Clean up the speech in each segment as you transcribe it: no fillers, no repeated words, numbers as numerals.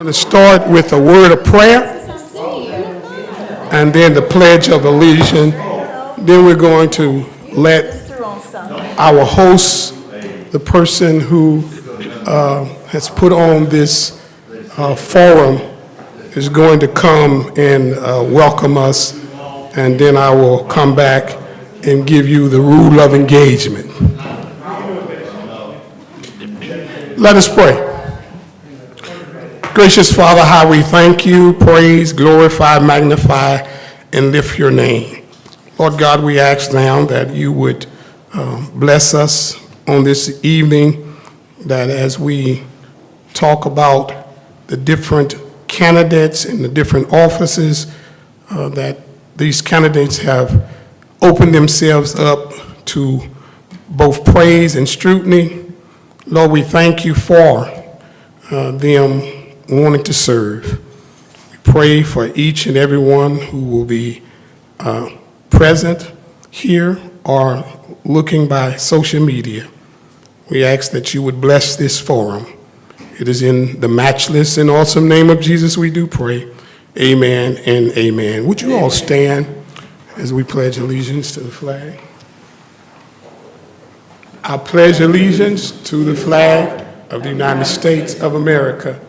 To start with a word of prayer and then the Pledge of Allegiance. Then we're going to let our host, the person who has put on this forum, is going to come and welcome us, and then I will come back and give you the rule of engagement. Let us pray. Gracious Father, how we thank you, praise, glorify, magnify, and lift your name. Lord God, we ask now that you would bless us on this evening, that as we talk about the different candidates and the different offices, that these candidates have opened themselves up to both praise and scrutiny. Lord, we thank you for them wanting to serve. We pray for each and every one who will be present here or looking by social media. We ask that you would bless this forum. It is in the matchless and awesome name of Jesus we do pray. Amen and amen. Would you all stand as we pledge allegiance to the flag? I pledge allegiance to the flag of the United States of America,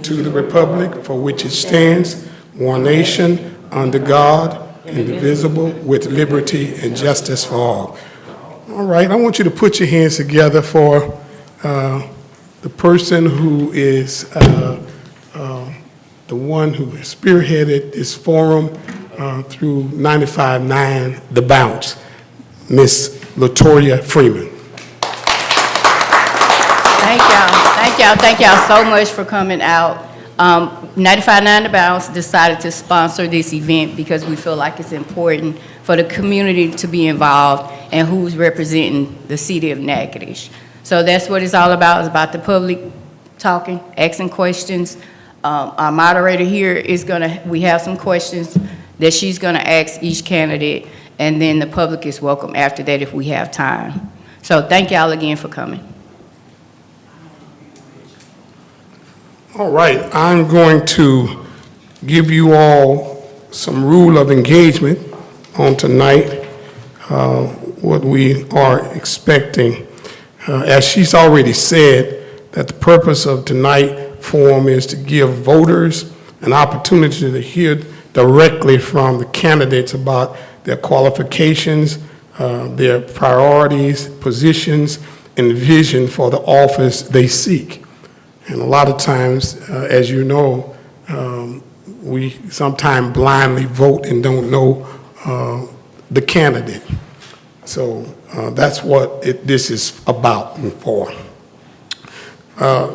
to the republic for which it stands, one nation, under God, indivisible, with liberty and justice for all. All right, I want you to put your hands together for the person who is the one who has spearheaded this forum through 95.9 The Bounce, Miss LaToya Freeman. Thank y'all so much for coming out. 95.9 The Bounce decided to sponsor this event because we feel like it's important for the community to be involved and who's representing the city of Natchitoches. So that's what it's all about. It's about the public talking, asking questions. Our moderator here we have some questions that she's gonna ask each candidate, and then the public is welcome after that if we have time. So thank y'all again for coming. All right, I'm going to give you all some rule of engagement on tonight, what we are expecting. As she's already said, that the purpose of tonight's forum is to give voters an opportunity to hear directly from the candidates about their qualifications, their priorities, positions, and vision for the office they seek. And a lot of times, as you know, we sometimes blindly vote and don't know the candidate. So that's what this is about and for.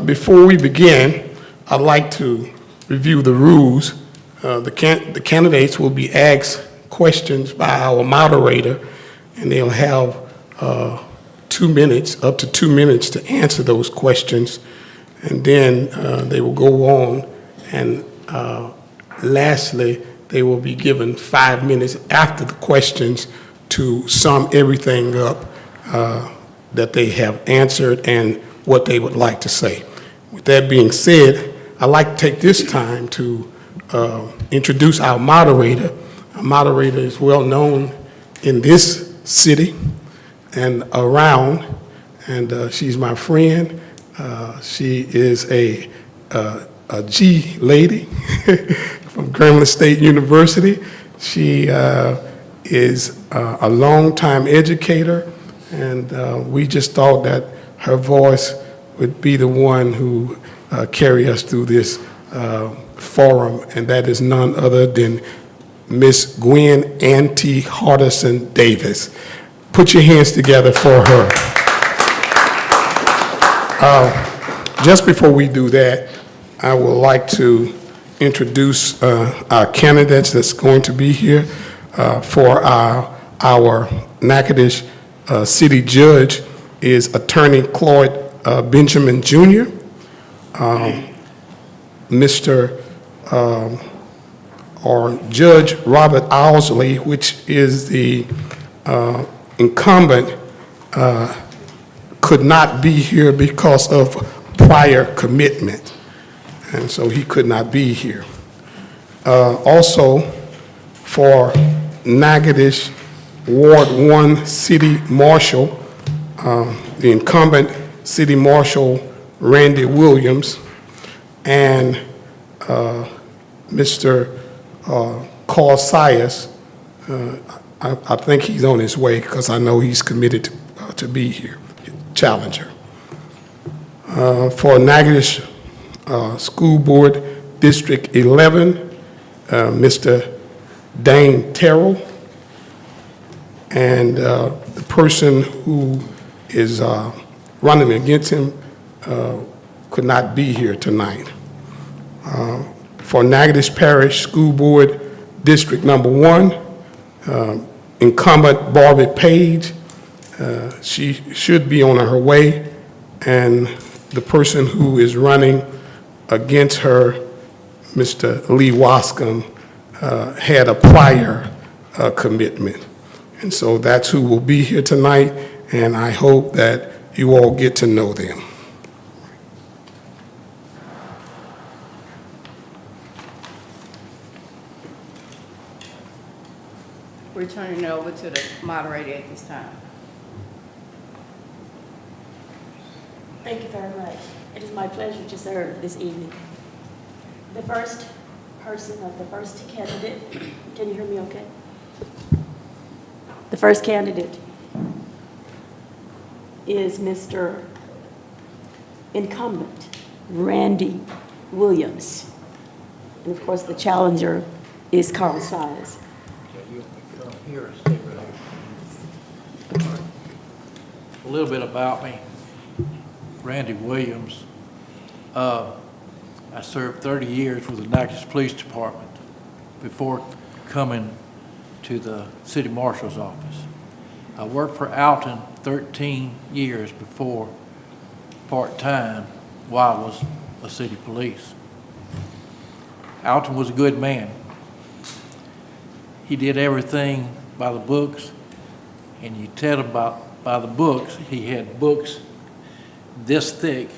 Before we begin, I'd like to review the rules. The candidates will be asked questions by our moderator, and they'll have 2 minutes, up to 2 minutes to answer those questions. And then they will go on, and lastly, they will be given 5 minutes after the questions to sum everything up that they have answered and what they would like to say. With that being said, I'd like to take this time to introduce our moderator. Our moderator is well known in this city and around, and she's my friend. She is a G lady from Grambling State University. She is a longtime educator, and we just thought that her voice would be the one who carry us through this forum, and that is none other than Miss Gwen Auntie Hardison Davis. Put your hands together for her. Just before we do that, I would like to introduce our candidates that's going to be here for our Natchitoches City Judge is Attorney Cloyd Benjamin Jr., Mr. or Judge Robert Owsley, which is the incumbent, could not be here because of prior commitment. and so he could not be here. Also, for Natchitoches Ward 1 City Marshal, the incumbent City Marshal Randy Williams, and Mr. Carl Sias. I think he's on his way because I know he's committed to be here, challenger. For Natchitoches School Board District 11, Mr. Dane Terrell, and the person who is running against him could not be here tonight. For Natchitoches Parish School Board District Number 1, incumbent Barbie Page, she should be on her way, and the person who is running against her, Mr. Lee Wascom, had a prior commitment. And so that's who will be here tonight, and I hope that you all get to know them. We're turning it over to the moderator at this time. Thank you very much. It is my pleasure to serve this evening. The first person, or the first candidate, can you hear me okay? The first candidate is Mr. Incumbent Randy Williams. And of course, the challenger is Carl Sias. You come here and stay right here. A little bit about me. Randy Williams. I served 30 years with the Natchitoches Police Department before coming to the City Marshal's office. I worked for Alton 13 years before part-time while I was a city police. Alton was a good man. He did everything by the books, and you tell him about by the books. He had books this thick,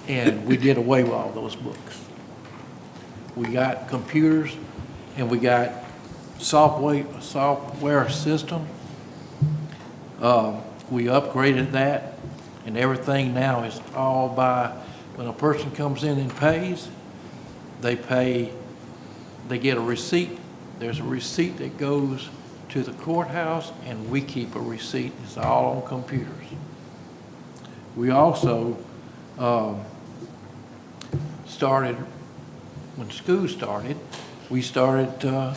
and we did away with all those books. We got computers, and we got software system. We upgraded that, and everything now is all by, when a person comes in and pays, they get a receipt. There's a receipt that goes to the courthouse, and we keep a receipt. It's all on computers. We also started, when school started, we started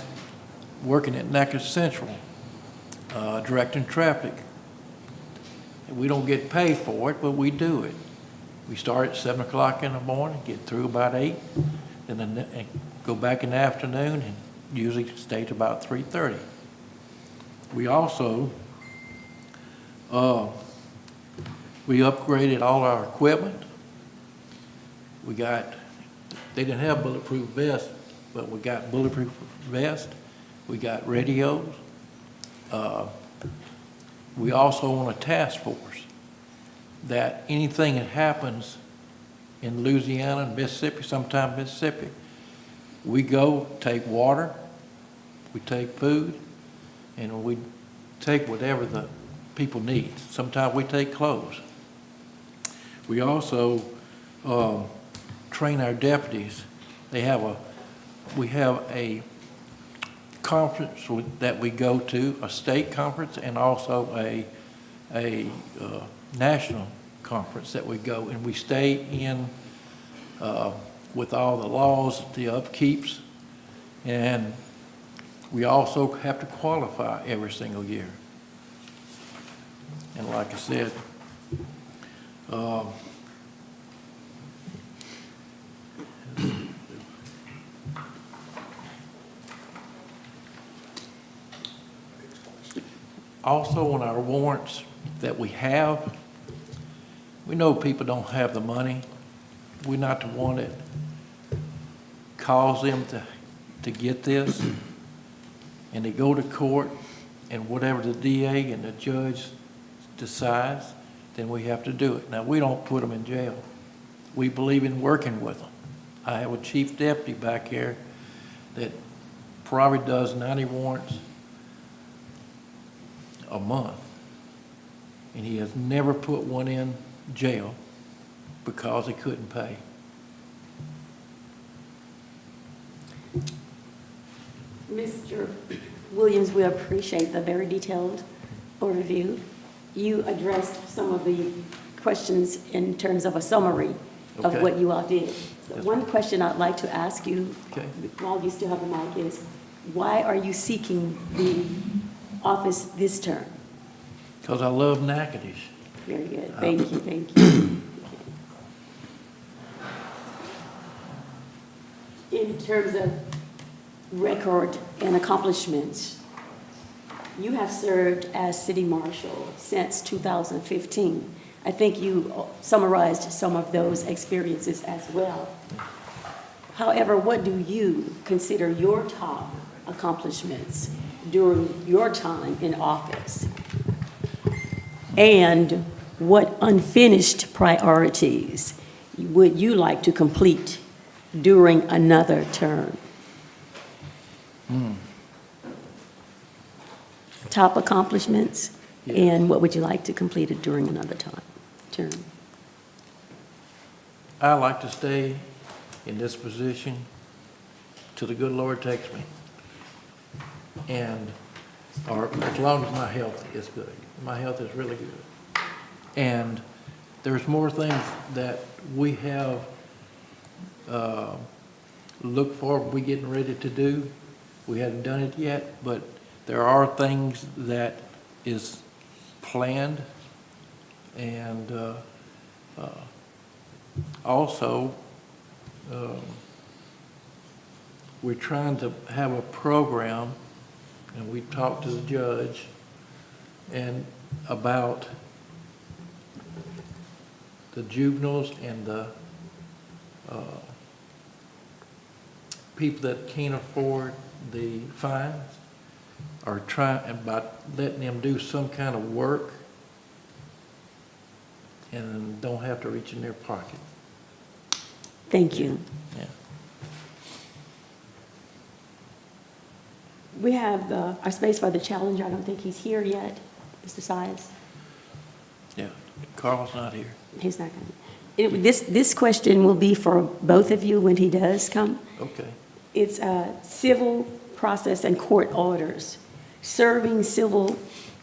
working at Natchitoches Central, directing traffic. We don't get paid for it, but we do it. We start at 7 o'clock in the morning, get through about 8, and go back in the afternoon, and usually stay to about 3:30. We also, we upgraded all our equipment. We got, they didn't have bulletproof vests, but we got bulletproof vests. We got radios. We also on a task force that anything that happens in Louisiana and Mississippi, sometime Mississippi, we go take water, we take food, and we take whatever the people need. Sometimes we take clothes. We also train our deputies. We have a conference that we go to, a state conference, and also a national conference that we go, and we stay in with all the laws, the upkeeps, and we also have to qualify every single year. And like I said, also on our warrants that we have, we know people don't have the money. We're not the one that cause them to get this, and they go to court, and whatever the DA and the judge decides, then we have to do it. Now, we don't put them in jail. we believe in working with them. I have a chief deputy back here that probably does 90 warrants a month. And he has never put one in jail because he couldn't pay. Mr. Williams, we appreciate the very detailed overview. You addressed some of the questions in terms of a summary of Okay. what you all did. So Yes, one question I'd like to ask you, Okay. while you still have the mic, is why are you seeking the office this term? Because I love Natchitoches. Very good. Thank you, thank you. In terms of record and accomplishments, you have served as city marshal since 2015. I think you summarized some of those experiences as well. However, what do you consider your top accomplishments during your time in office? And what unfinished priorities would you like to complete during another term? Top accomplishments, Yes. and what would you like to complete it during another term? I like to stay in this position till the good Lord takes me. And, or as long as my health is good. My health is really good. And there's more things that we have looked for, we getting ready to do. We haven't done it yet, but there are things that is planned. And also, we're trying to have a program, and we talked to the judge and about the juveniles and the people that can't afford the fines, are trying about letting them do some kind of work and don't have to reach in their pocket. Thank you. Yeah. We have our space for the challenger. I don't think he's here yet, Mr. Sides. Yeah. Carl's not here. He's not coming. This question will be for both of you when he does come. Okay. It's civil process and court orders. Serving civil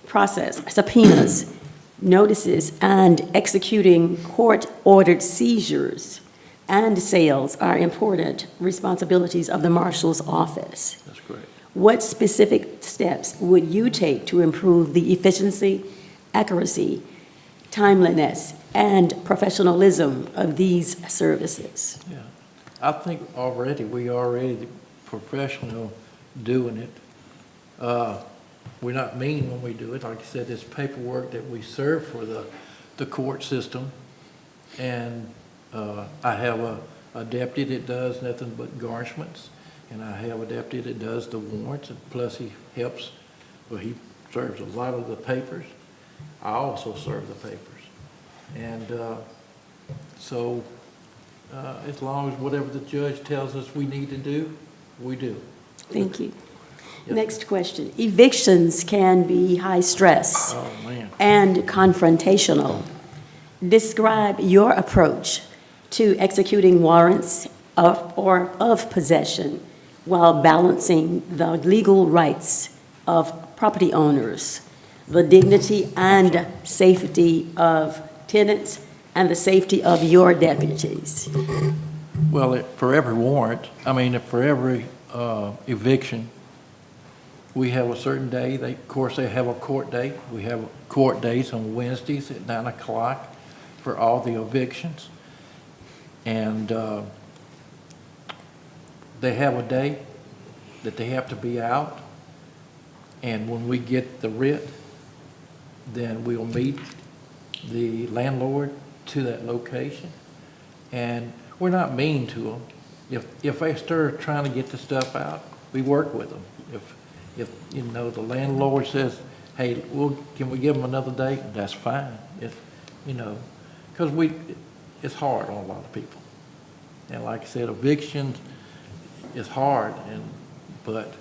process subpoenas, notices, and executing court-ordered seizures and sales are important responsibilities of the marshal's office. That's great. What specific steps would you take to improve the efficiency, accuracy, timeliness, and professionalism of these services? Yeah. I think we already professional doing it. We're not mean when we do it. Like I said, it's paperwork that we serve for the court system. And I have a deputy that does nothing but garnishments. And I have a deputy that does the warrants, and plus he helps, well, he serves a lot of the papers. I also serve the papers. And so as long as whatever the judge tells us we need to do, we do. Thank you. Yep. Next question. Evictions can be high stress Oh, man. and confrontational. Describe your approach to executing warrants of possession while balancing the legal rights of property owners, the dignity and safety of tenants, and the safety of your deputies. Well, for every warrant, for every eviction, we have a certain day. Of course, they have a court date. We have court dates on Wednesdays at 9 o'clock for all the evictions. And they have a day that they have to be out. And when we get the writ, then we'll meet the landlord to that location. And we're not mean to them. If they start trying to get the stuff out, we work with them. If the landlord says, hey, can we give them another date? That's fine. Because it's hard on a lot of people. And like I said, eviction is hard, but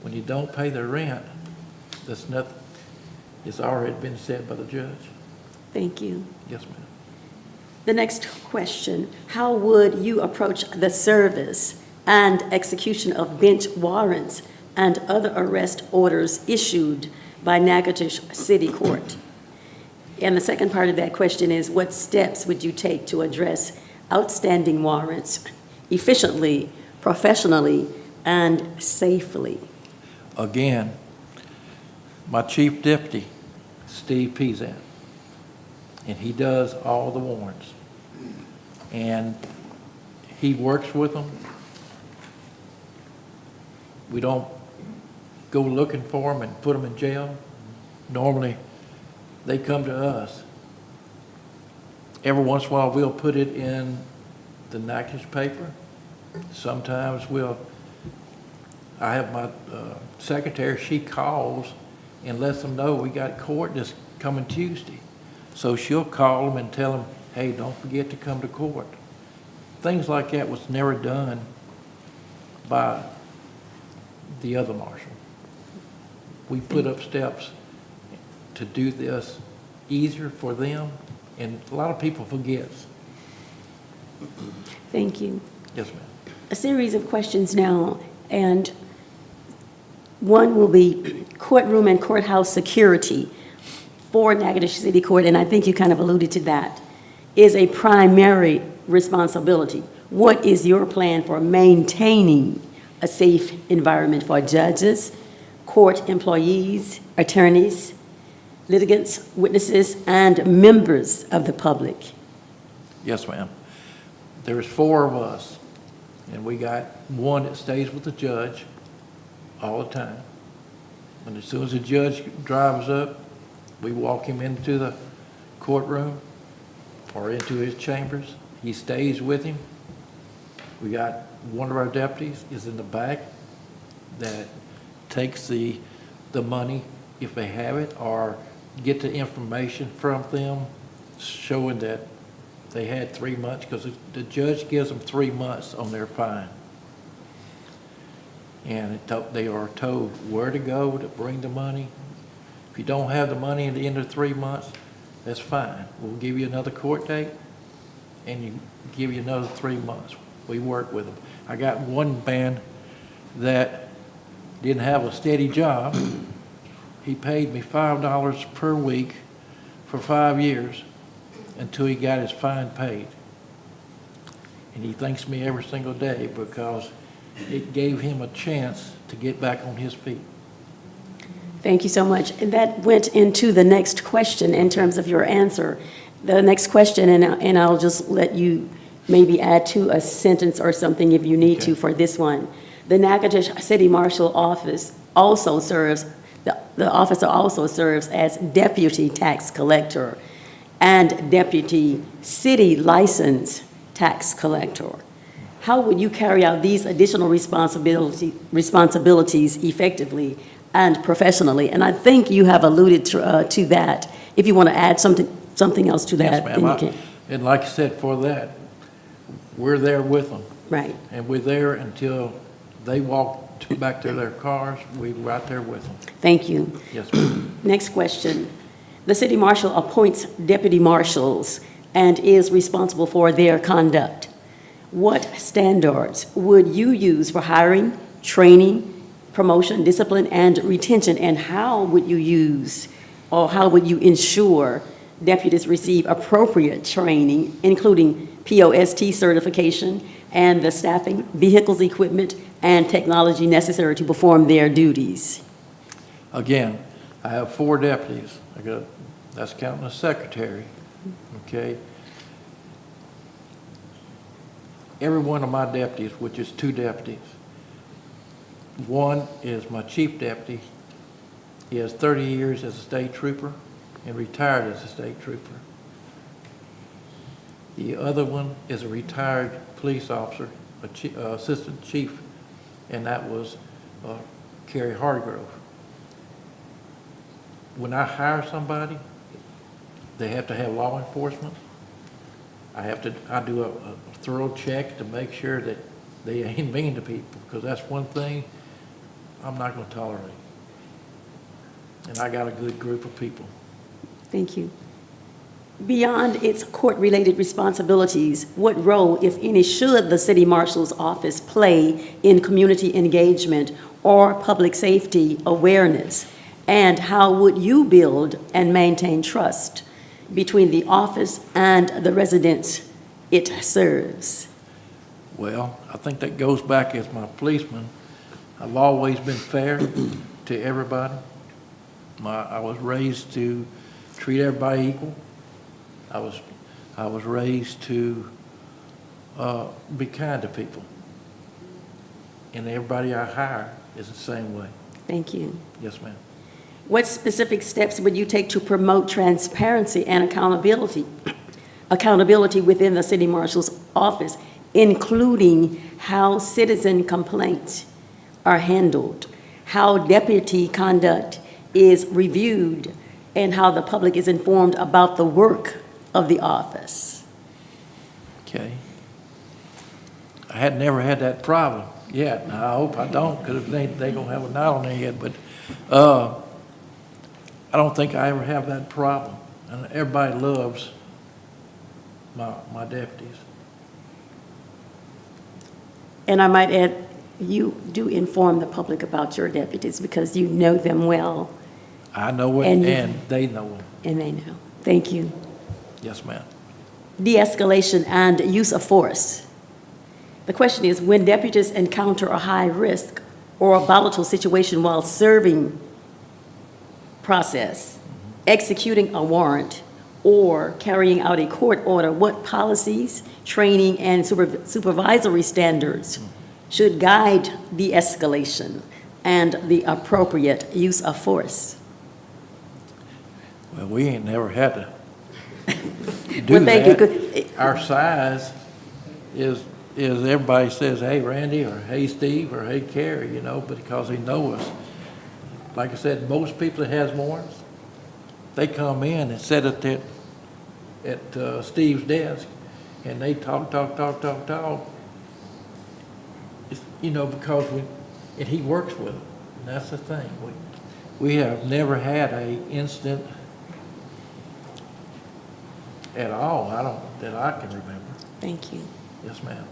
when you don't pay the rent, that's nothing. It's already been said by the judge. Thank you. Yes, ma'am. The next question, how would you approach the service and execution of bench warrants and other arrest orders issued by Natchitoches City Court? And the second part of that question is, what steps would you take to address outstanding warrants efficiently, professionally, and safely? Again, my chief deputy, Steve Pizan, and he does all the warrants. And he works with them. We don't go looking for them and put them in jail. Normally, they come to us. Every once in a while, we'll put it in the Natchitoches paper. Sometimes I have my secretary, she calls and lets them know we got court this coming Tuesday. So she'll call them and tell them, hey, don't forget to come to court. Things like that was never done by the other marshal. We put up steps to do this easier for them, and a lot of people forget. Thank you. Yes, ma'am. A series of questions now, and one will be courtroom and courthouse security for Natchitoches City Court, and I think you kind of alluded to that, is a primary responsibility. What is your plan for maintaining a safe environment for judges, court employees, attorneys, litigants, witnesses, and members of the public? Yes, ma'am. There's 4 of us, and we got one that stays with the judge all the time. And as soon as the judge drives up, we walk him into the courtroom or into his chambers. He stays with him. We got one of our deputies is in the back that takes the money if they have it, or get the information from them showing that they had 3 months, because the judge gives them 3 months on their fine. And they are told where to go to bring the money. If you don't have the money at the end of 3 months, that's fine. We'll give you another court date, and you give you another 3 months. We work with them. I got one man that didn't have a steady job. He paid me $5 per week for 5 years until he got his fine paid. And he thanks me every single day because it gave him a chance to get back on his feet. Thank you so much. And that went into the next question in terms of your answer. The next question, and I'll just let you maybe add to a sentence or something if you need to for this one. The Natchitoches City Marshal Office also serves, the officer also serves as deputy tax collector and deputy city license tax collector. How would you carry out these additional responsibilities effectively and professionally? And I think you have alluded to that. If you want to add something else to that, Yes, then you ma'am. can. And like I said, for that, we're there with them. Right. And we're there until they walk back to their cars. We're right there with them. Thank you. Yes, ma'am. Next question. The city marshal appoints deputy marshals and is responsible for their conduct. What standards would you use for hiring, training, promotion, discipline, and retention? And how would you use, or how would you ensure deputies receive appropriate training, including POST certification and the staffing, vehicles, equipment, and technology necessary to perform their duties? Again, I have 4 deputies. That's counting the secretary, okay? Every one of my deputies, which is 2 deputies, one is my chief deputy. He has 30 years as a state trooper and retired as a state trooper. The other one is a retired police officer, assistant chief, and that was Kerry Hargrove. When I hire somebody, they have to have law enforcement. I do a thorough check to make sure that they ain't mean to people, because that's one thing I'm not gonna tolerate. And I got a good group of people. Thank you. Beyond its court-related responsibilities, what role, if any, should the city marshal's office play in community engagement or public safety awareness? And how would you build and maintain trust between the office and the residents it serves? Well, I think that goes back as my policeman. I've always been fair to everybody. I was raised to treat everybody equal. I was raised to be kind to people. And everybody I hire is the same way. Thank you. Yes, ma'am. What specific steps would you take to promote transparency and accountability within the city marshal's office, including how citizen complaints are handled, how deputy conduct is reviewed, and how the public is informed about the work of the office? Okay. I had never had that problem yet. Now, I hope I don't, because they gonna have a knot on their head, but I don't think I ever have that problem. And everybody loves my deputies. And I might add, you do inform the public about your deputies because you know them well I know it, And you- and they know it. and they know. Thank you. Yes, ma'am. De-escalation and use of force. The question is, when deputies encounter a high risk or a volatile situation while serving process, executing a warrant, or carrying out a court order, what policies, training, and supervisory standards should guide de-escalation and the appropriate use of force? Well, we ain't never had to do Well, thank you. that. Good. Our size is everybody says, hey, Randy, or hey, Steve, or hey, Carrie, you know, because they know us. Like I said, most people that has warrants, they come in and sit at Steve's desk, and they talk. It's, you know, because and he works with them, and that's the thing. We have never had a incident at all, that I can remember. Thank you. Yes, ma'am.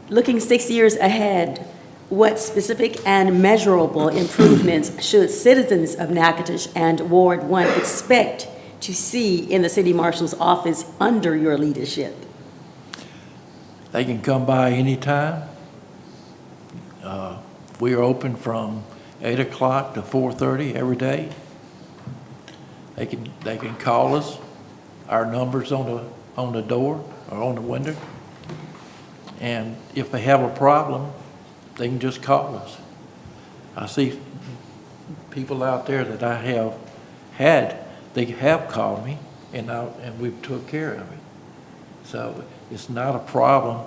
Looking 6 years ahead, what specific and measurable improvements should citizens of Natchitoches and Ward 1 expect to see in the city marshal's office under your leadership? They can come by anytime. We are open from 8 o'clock to 4:30 every day. They can call us. Our number's on the door or on the window. And if they have a problem, they can just call us. I see people out there that I have had, they have called me, and we took care of it. So it's not a problem.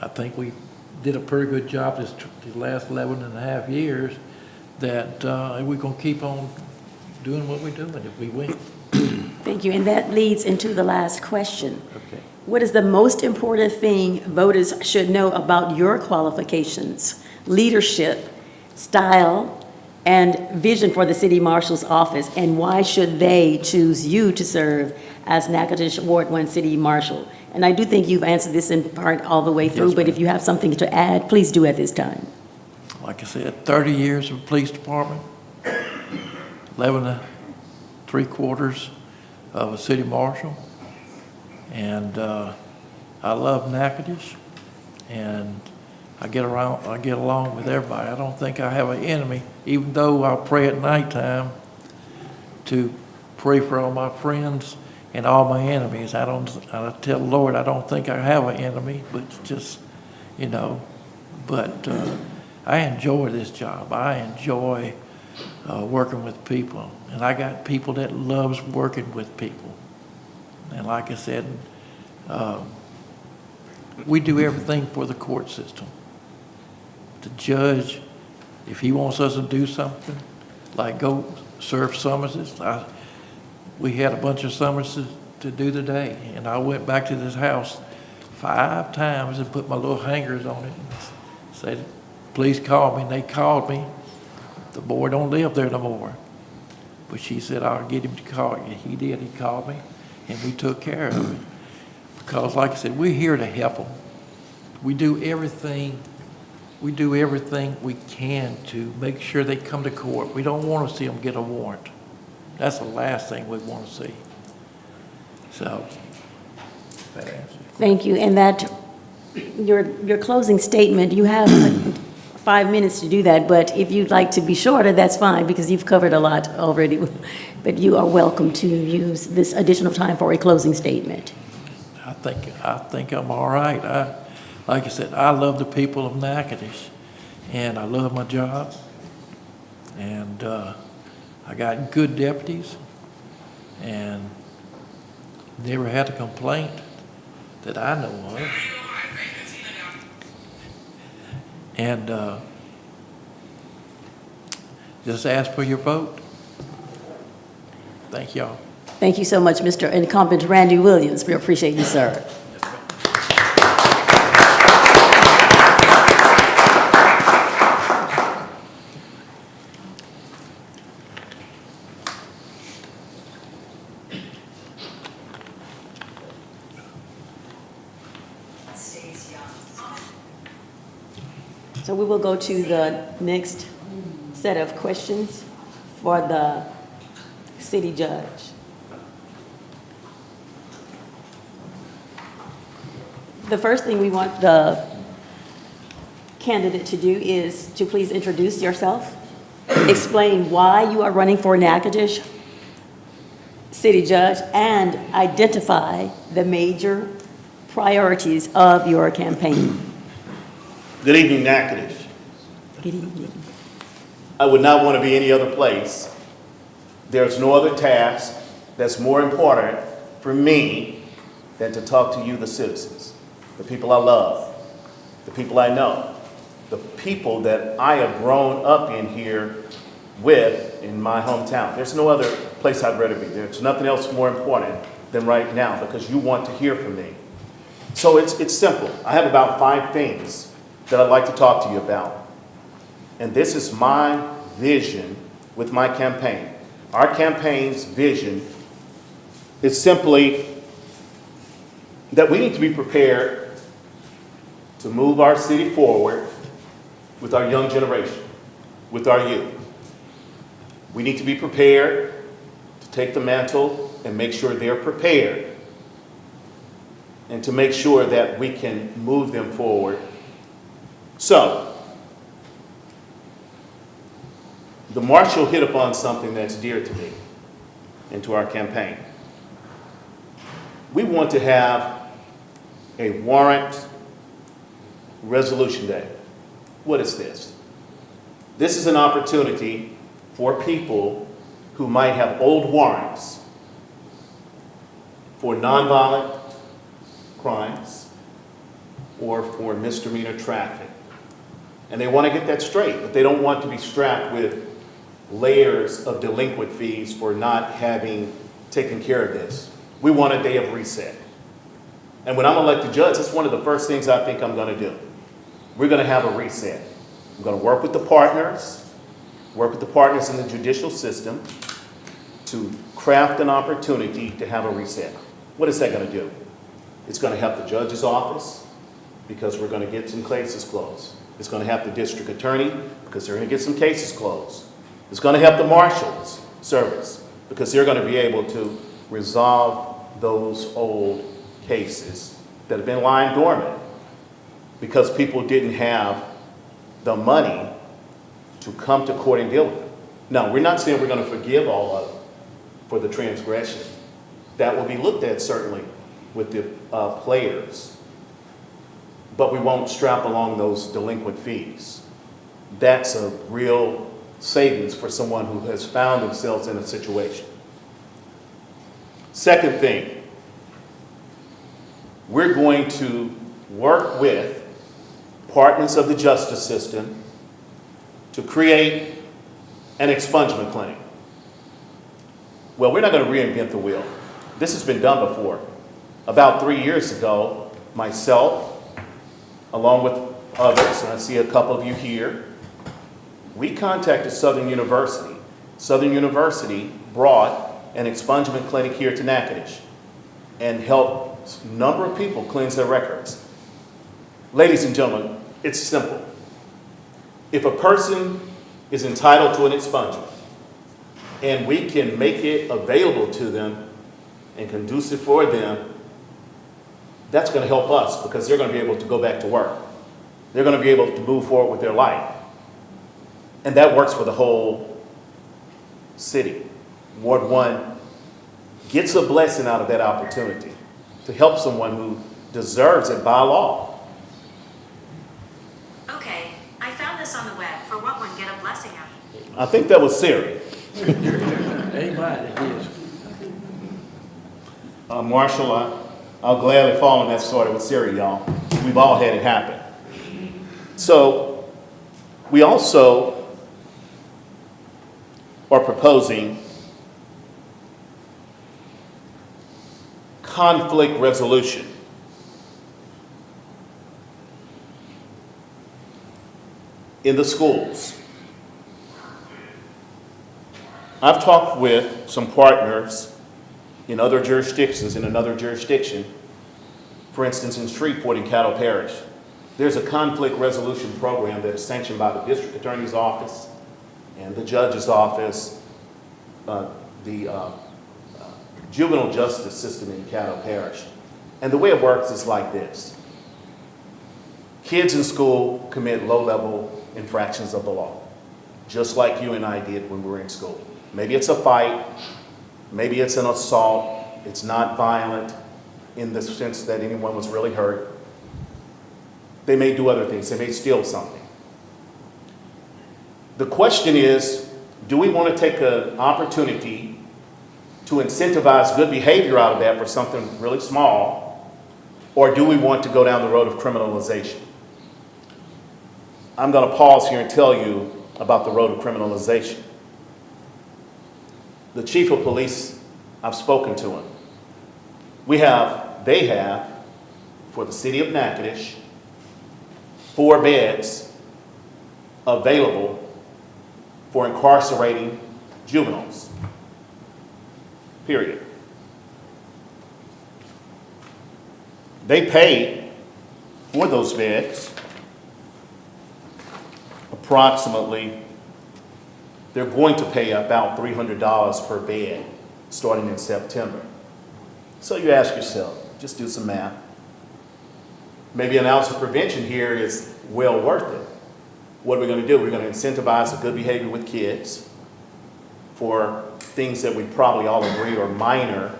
I think we did a pretty good job this last 11 and a half years, that we're going to keep on doing what we're doing if we win. Thank you, and that leads into the last question. Okay. What is the most important thing voters should know about your qualifications, leadership, style, and vision for the city marshal's office, and why should they choose you to serve as Natchitoches Ward 1 City Marshal? And I do think you've answered this in part all the way through, Yes, but ma'am. if you have something to add, please do at this time. Like I said, 30 years of police department, 11 3/4 of a city marshal, and I love Natchitoches, and I get along with everybody. I don't think I have an enemy, even though I pray at nighttime to pray for all my friends and all my enemies. I tell the Lord I don't think I have an enemy, but just, you know, but I enjoy this job. I enjoy working with people, and I got people that loves working with people. And like I said, we do everything for the court system. The judge, if he wants us to do something, like go serve summonses, we had a bunch of summers to do today, and I went back to this house 5 times and put my little hangers on it and said, please call me, and they called me. The boy don't live there no more. But she said, I'll get him to call you. He did, he called me, and we took care of it. Because like I said, we're here to help them. We do everything we can to make sure they come to court. We don't want to see them get a warrant. That's the last thing we want to see. So, that answers. Thank you. And that, your closing statement, you have 5 minutes to do that, but if you'd like to be shorter, that's fine, because you've covered a lot already. But you are welcome to use this additional time for a closing statement. I think I'm all right. Like I said, I love the people of Natchitoches, and I love my job, and I got good deputies, and never had a complaint that I know of. And just ask for your vote. Thank y'all. Thank you so much, Mr. Incumbent Randy Williams. We appreciate you, sir. So we will go to the next set of questions for the city judge. The first thing we want the candidate to do is to please introduce yourself, explain why you are running for Natchitoches city judge, and identify the major priorities of your campaign. Good evening, Natchitoches. Good evening. I would not want to be any other place. There's no other task that's more important for me than to talk to you, the citizens, the people I love, the people I know, the people that I have grown up in here with in my hometown. There's no other place I'd rather be. There's nothing else more important than right now, because you want to hear from me. So it's simple. I have about 5 things that I'd like to talk to you about. And this is my vision with my campaign. Our campaign's vision is simply that we need to be prepared to move our city forward with our young generation, with our youth. We need to be prepared to take the mantle and make sure they're prepared, and to make sure that we can move them forward. So, the marshal hit upon something that's dear to me and to our campaign. We want to have a warrant resolution day. What is this? This is an opportunity for people who might have old warrants for nonviolent crimes or for misdemeanor traffic. And they want to get that straight, but they don't want to be strapped with layers of delinquent fees for not having taken care of this. We want a day of reset. And when I'm elected judge, that's one of the first things I think I'm going to do. We're going to have a reset. I'm going to work with the partners in the judicial system to craft an opportunity to have a reset. What is that going to do? It's going to help the judge's office, because we're going to get some cases closed. It's going to help the district attorney, because they're going to get some cases closed. It's going to help the marshal's service, because they're going to be able to resolve those old cases that have been lying dormant because people didn't have the money to come to court and deal with them. Now, we're not saying we're going to forgive all of them for the transgression. That will be looked at, certainly, with the players. But we won't strap along those delinquent fees. That's a real savings for someone who has found themselves in a situation. Second thing, we're going to work with partners of the justice system to create an expungement claim. Well, we're not going to reinvent the wheel. This has been done before. About 3 years ago, myself, along with others, and I see a couple of you here, we contacted Southern University. Southern University brought an expungement clinic here to Natchitoches and helped a number of people cleanse their records. Ladies and gentlemen, it's simple. If a person is entitled to an expungement and we can make it available to them and conducive for them, that's going to help us because they're going to be able to go back to work. They're going to be able to move forward with their life. And that works for the whole city. Ward 1 gets a blessing out of that opportunity to help someone who deserves it by law. Okay, I found this on the web. For what one get a blessing out of it? I think that was Siri. Amen, it is. Marshall, I'll gladly fall in that story with Siri, y'all. We've all had it happen. So, we also are proposing conflict resolution. In the schools. I've talked with some partners in other jurisdictions, in another jurisdiction, for instance, in Shreveport in Caddo Parish. There's a conflict resolution program that is sanctioned by the district attorney's office and the judge's office, the juvenile justice system in Caddo Parish. And the way it works is like this. Kids in school commit low-level infractions of the law, just like you and I did when we were in school. Maybe it's a fight, maybe it's an assault, it's not violent in the sense that anyone was really hurt. They may do other things, they may steal something. The question is, do we want to take an opportunity to incentivize good behavior out of that for something really small, or do we want to go down the road of criminalization? I'm going to pause here and tell you about the road of criminalization. The chief of police, I've spoken to him. They have, for the city of Natchitoches, 4 beds available for incarcerating juveniles. Period. They pay for those beds approximately, they're going to pay about $300 per bed starting in September. So you ask yourself, just do some math. Maybe an ounce of prevention here is well worth it. What are we going to do? We're going to incentivize a good behavior with kids for things that we probably all agree are minor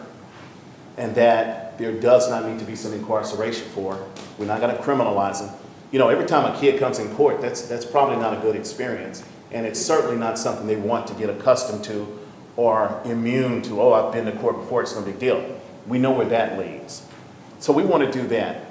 and that there does not need to be some incarceration for. We're not going to criminalize them. You know, every time a kid comes in court, that's probably not a good experience. And it's certainly not something they want to get accustomed to or immune to. Oh, I've been to court before, it's no big deal. We know where that leads. So we want to do that,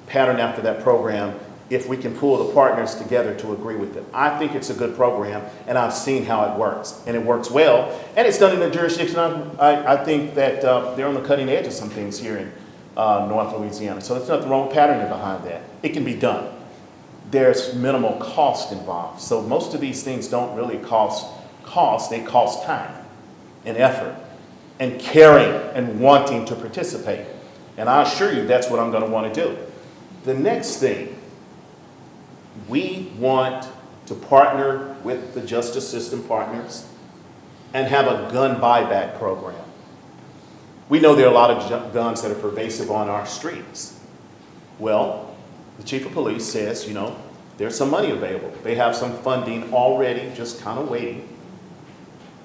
pattern after that program, if we can pull the partners together to agree with it. I think it's a good program, and I've seen how it works. And it works well, and it's done in a jurisdiction. I think that they're on the cutting edge of some things here in North Louisiana. So there's nothing wrong with patterning behind that. It can be done. There's minimal cost involved. So most of these things don't really cost, they cost time and effort and caring and wanting to participate. And I assure you that's what I'm going to want to do. The next thing, we want to partner with the justice system partners and have a gun buyback program. We know there are a lot of guns that are pervasive on our streets. Well, the chief of police says, you know, there's some money available. They have some funding already, just kind of waiting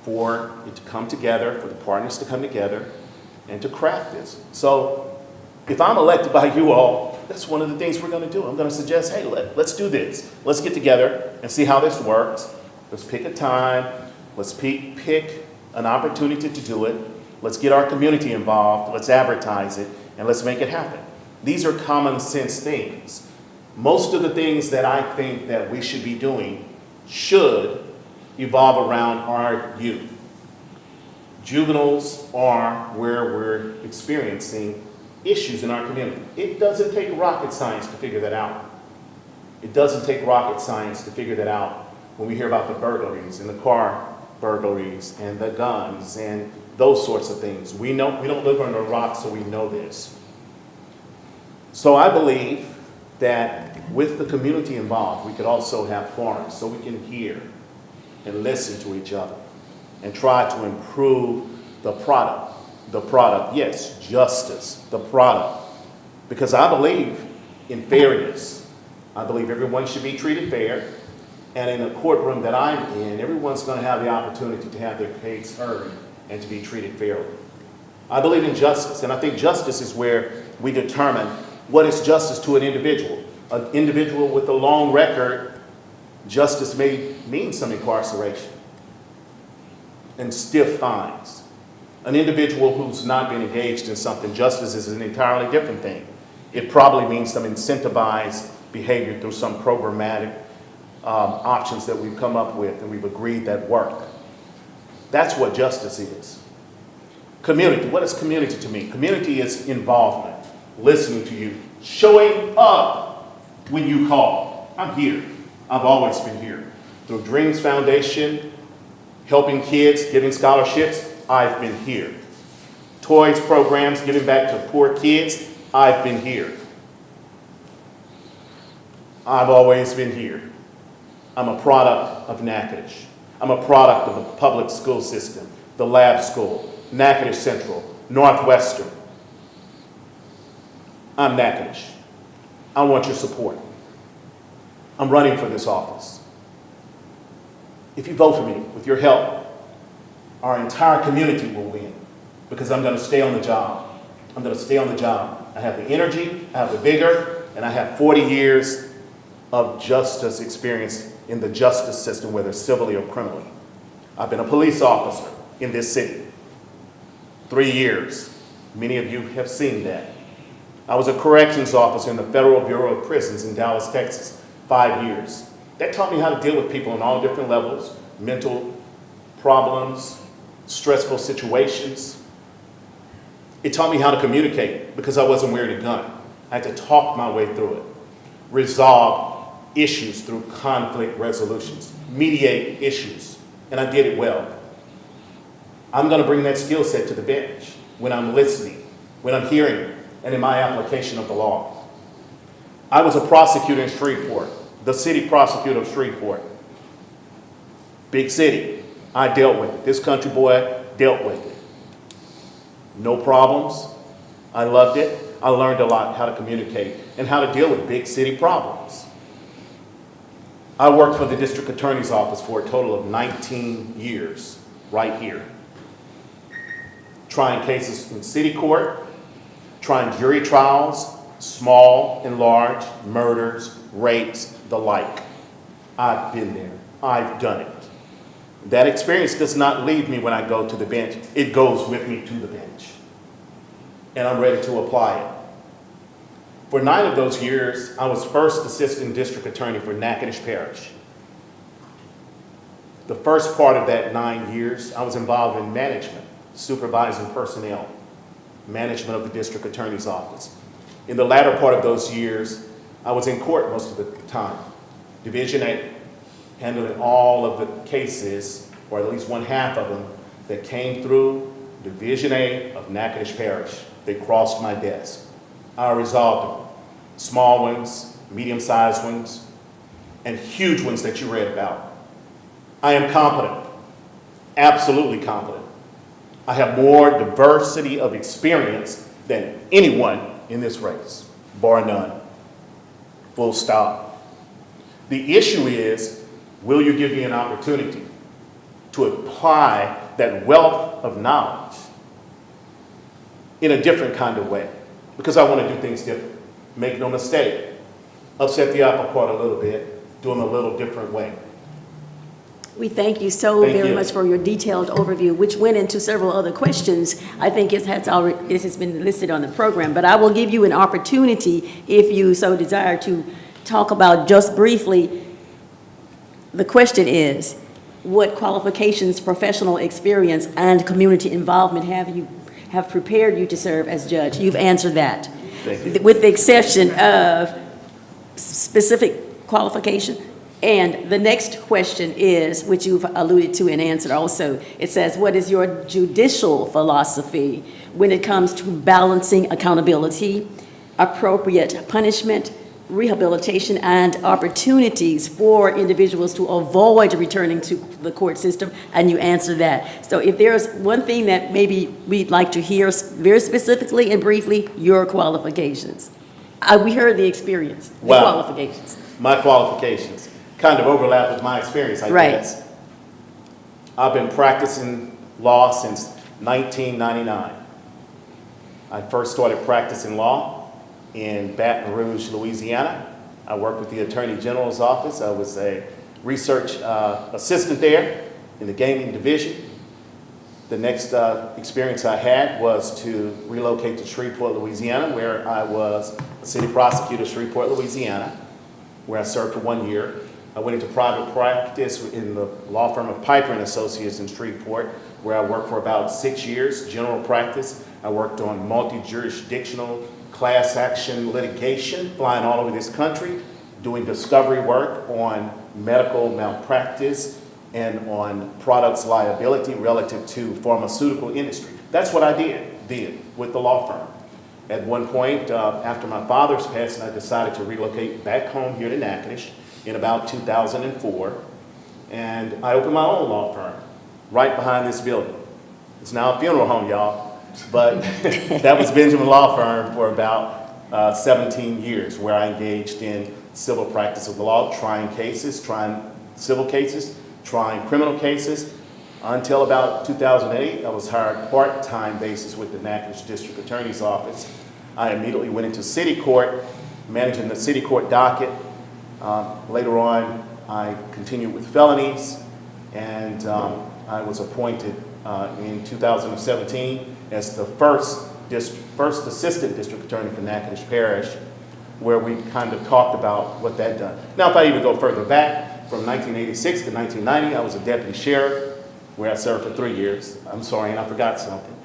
for it to come together, for the partners to come together and to craft this. So if I'm elected by you all, that's one of the things we're going to do. I'm going to suggest, hey, let's do this. Let's get together and see how this works. Let's pick a time. Let's pick an opportunity to do it. Let's get our community involved. Let's advertise it, and let's make it happen. These are common sense things. Most of the things that I think that we should be doing should evolve around our youth. Juveniles are where we're experiencing issues in our community. It doesn't take rocket science to figure that out. It doesn't take rocket science to figure that out when we hear about the burglaries and the car burglaries and the guns and those sorts of things. We know we don't live under a rock, so we know this. So I believe that with the community involved, we could also have forums so we can hear and listen to each other and try to improve the product. The product, yes, justice, the product. Because I believe in fairness. I believe everyone should be treated fair. And in the courtroom that I'm in, everyone's going to have the opportunity to have their case heard and to be treated fairly. I believe in justice, and I think justice is where we determine what is justice to an individual. An individual with a long record, justice may mean some incarceration and stiff fines. An individual who's not been engaged in something, justice is an entirely different thing. It probably means some incentivized behavior through some programmatic options that we've come up with and we've agreed that work. That's what justice is. Community, what is community to me? Community is involvement, listening to you, showing up when you call. I'm here. I've always been here. Through Dreams Foundation, helping kids, giving scholarships, I've been here. Toys programs, giving back to poor kids, I've been here. I've always been here. I'm a product of Natchitoches. I'm a product of the public school system, the lab school, Natchitoches Central, Northwestern. I'm Natchitoches. I want your support. I'm running for this office. If you vote for me, with your help, our entire community will win because I'm going to stay on the job. I'm going to stay on the job. I have the energy, I have the vigor, and I have 40 years of justice experience in the justice system, whether civilly or criminally. I've been a police officer in this city, 3 years. Many of you have seen that. I was a corrections officer in the Federal Bureau of Prisons in Dallas, Texas, 5 years. That taught me how to deal with people on all different levels, mental problems, stressful situations. It taught me how to communicate because I wasn't wearing a gun. I had to talk my way through it, resolve issues through conflict resolutions, mediate issues, and I did it well. I'm going to bring that skill set to the bench when I'm listening, when I'm hearing, and in my application of the law. I was a prosecutor in Shreveport, the city prosecutor of Shreveport. Big city. I dealt with it. This country boy dealt with it. No problems. I loved it. I learned a lot how to communicate and how to deal with big city problems. I worked for the district attorney's office for a total of 19 years, right here. Trying cases in city court, trying jury trials, small and large, murders, rapes, the like. I've been there. I've done it. That experience does not leave me when I go to the bench. It goes with me to the bench. And I'm ready to apply it. For 9 of those years, I was first assistant district attorney for Natchitoches Parish. The first part of that 9 years, I was involved in management, supervising personnel, management of the district attorney's office. In the latter part of those years, I was in court most of the time. Division 8, handling all of the cases, or at least one half of them, that came through Division 8 of Natchitoches Parish. They crossed my desk. I resolved them. Small ones, medium-sized ones, and huge ones that you read about. I am competent, absolutely competent. I have more diversity of experience than anyone in this race, bar none. Full stop. The issue is, will you give me an opportunity to apply that wealth of knowledge in a different kind of way? Because I want to do things different. Make no mistake, upset the apple cart a little bit, do them a little different way. We thank you so Thank very you. much for your detailed overview, which went into several other questions. I think it has been listed on the program, but I will give you an opportunity, if you so desire, to talk about just briefly. The question is, what qualifications, professional experience, and community involvement have prepared you to serve as judge? You've answered that. Thank you. With the exception of specific qualification. And the next question is, which you've alluded to and answered also, it says, what is your judicial philosophy when it comes to balancing accountability, appropriate punishment, rehabilitation, and opportunities for individuals to avoid returning to the court system? And you answer that. So if there's one thing that maybe we'd like to hear very specifically and briefly, your qualifications. We heard the experience, the Wow. qualifications. My qualifications kind of overlap with my experience, I Right. guess. I've been practicing law since 1999. I first started practicing law in Baton Rouge, Louisiana. I worked with the Attorney General's office. I was a research assistant there in the gaming division. The next experience I had was to relocate to Shreveport, Louisiana, where I was a city prosecutor, Shreveport, Louisiana, where I served for 1 year. I went into private practice in the law firm of Piper & Associates in Shreveport, where I worked for about 6 years, general practice. I worked on multi-jurisdictional class action litigation, flying all over this country, doing discovery work on medical malpractice and on products liability relative to pharmaceutical industry. That's what I did with the law firm. At one point, after my father's passing, I decided to relocate back home here to Natchitoches in about 2004, and I opened my own law firm right behind this building. It's now a funeral home, y'all, but that was Benjamin Law Firm for about 17 years, where I engaged in civil practice of the law, trying cases, trying civil cases, trying criminal cases. Until about 2008, I was hired part-time basis with the Natchitoches District Attorney's Office. I immediately went into city court, managing the city court docket. Later on, I continued with felonies, and I was appointed in 2017 as the first assistant district attorney for Natchitoches Parish, where we kind of talked about what that done. Now, if I even go further back, from 1986 to 1990, I was a deputy sheriff, where I served for 3 years. I'm sorry, and I forgot something.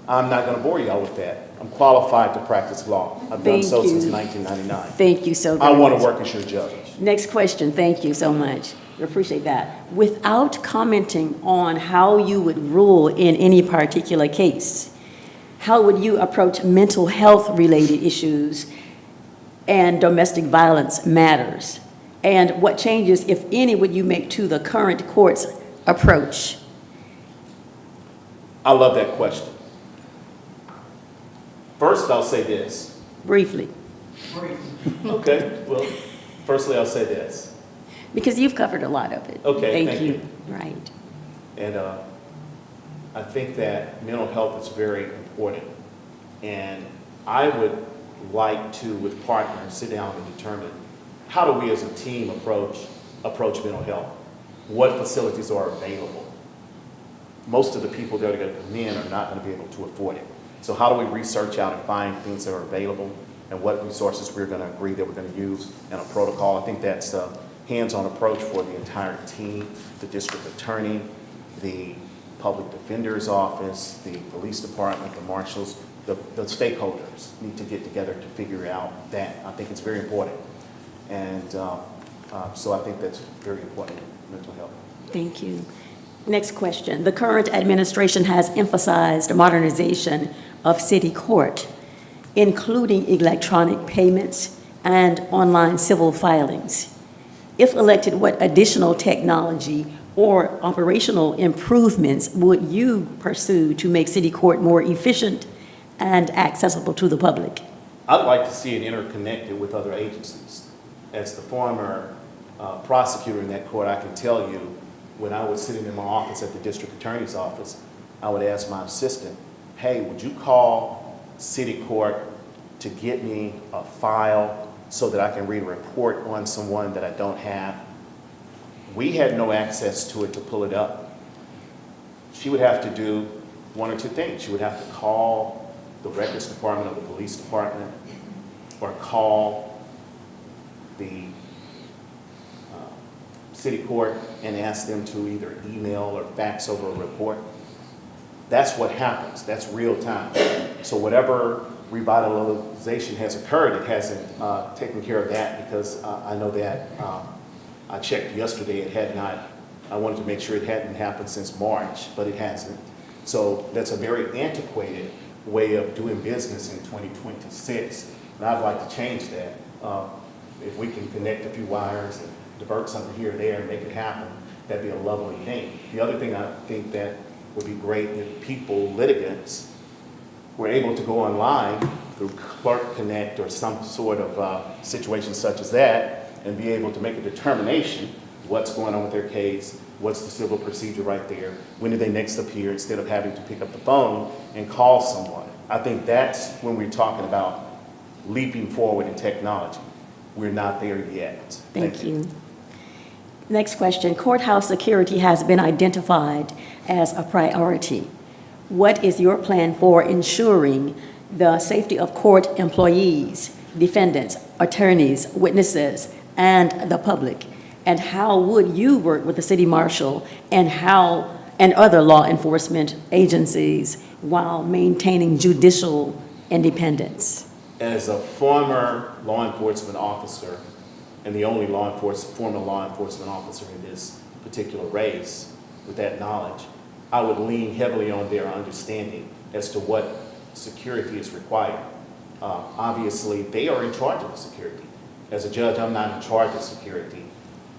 I'm not going to bore y'all with that. I'm qualified to practice law. I've done so since 1999. Thank you so I very want much. to work as your judge. Next question, thank you so much. We appreciate that. Without commenting on how you would rule in any particular case, how would you approach mental health related issues and domestic violence matters? And what changes, if any, would you make to the current court's approach? I love that question. First, I'll say this. Briefly, Okay, well, firstly, I'll say this. because you've covered a lot of it. Okay, thank you. Right. And I think that mental health is very important. And I would like to, with partners, sit down and determine how do we as a team approach mental health? What facilities are available? Most of the people that are going to come in are not going to be able to afford it. So how do we research out and find things that are available and what resources we're going to agree that we're going to use in a protocol? I think that's a hands-on approach for the entire team, the district attorney, the public defender's office, the police department, the marshals, the stakeholders need to get together to figure out that. I think it's very important. And so I think that's very important, mental health. Thank you. Next question. The current administration has emphasized modernization of city court, including electronic payments and online civil filings. If elected, what additional technology or operational improvements would you pursue to make city court more efficient and accessible to the public? I'd like to see it interconnected with other agencies. As the former prosecutor in that court, I can tell you, when I was sitting in my office at the district attorney's office, I would ask my assistant, hey, would you call city court to get me a file so that I can read a report on someone that I don't have? We had no access to it to pull it up. She would have to do one or two things. She would have to call the records department or the police department, or call the city court and ask them to either email or fax over a report. That's what happens. That's real time. So whatever revitalization has occurred, it hasn't taken care of that, because I know that I checked yesterday, it had not, I wanted to make sure it hadn't happened since March, but it hasn't. So that's a very antiquated way of doing business in 2026, and I'd like to change that. If we can connect a few wires and divert something here or there and make it happen, that'd be a lovely thing. The other thing I think that would be great if people, litigants, were able to go online through Clerk Connect or some sort of situation such as that, and be able to make a determination what's going on with their case, what's the civil procedure right there, when do they next appear, instead of having to pick up the phone and call someone. I think that's when we're talking about leaping forward in technology. We're not there yet. Thank you. Next question. Courthouse security has been identified as a priority. What is your plan for ensuring the safety of court employees, defendants, attorneys, witnesses, and the public? And how would you work with the city marshal and other law enforcement agencies while maintaining judicial independence? As a former law enforcement officer, and the only former law enforcement officer in this particular race, with that knowledge, I would lean heavily on their understanding as to what security is required. Obviously, they are in charge of the security. As a judge, I'm not in charge of security.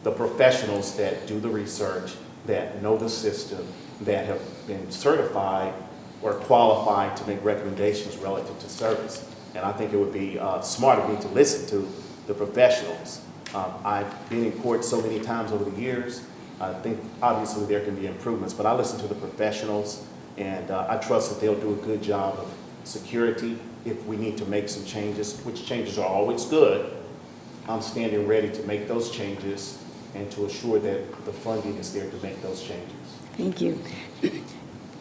The professionals that do the research, that know the system, that have been certified or qualified to make recommendations relative to service. And I think it would be smart of me to listen to the professionals. I've been in court so many times over the years. I think obviously there can be improvements, but I listen to the professionals, and I trust that they'll do a good job of security. If we need to make some changes, which changes are always good, I'm standing ready to make those changes and to assure that the funding is there to make those changes. Thank you.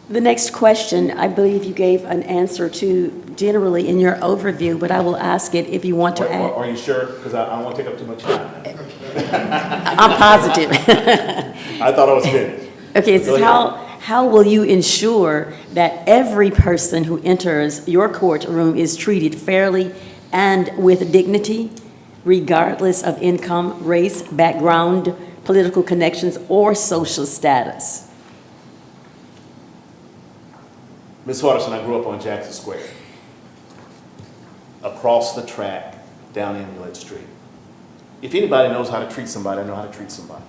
The next question, I believe you gave an answer to generally in your overview, but I will ask it if you want to add. Are you sure? Because I don't want to take up too much time. I'm positive. I thought I was finished. Okay, it Go says ahead. how will you ensure that every person who enters your courtroom is treated fairly and with dignity, regardless of income, race, background, political connections, or social status? Ms. Hardison, I grew up on Jackson Square. Across the track, down Amulet Street. If anybody knows how to treat somebody, I know how to treat somebody.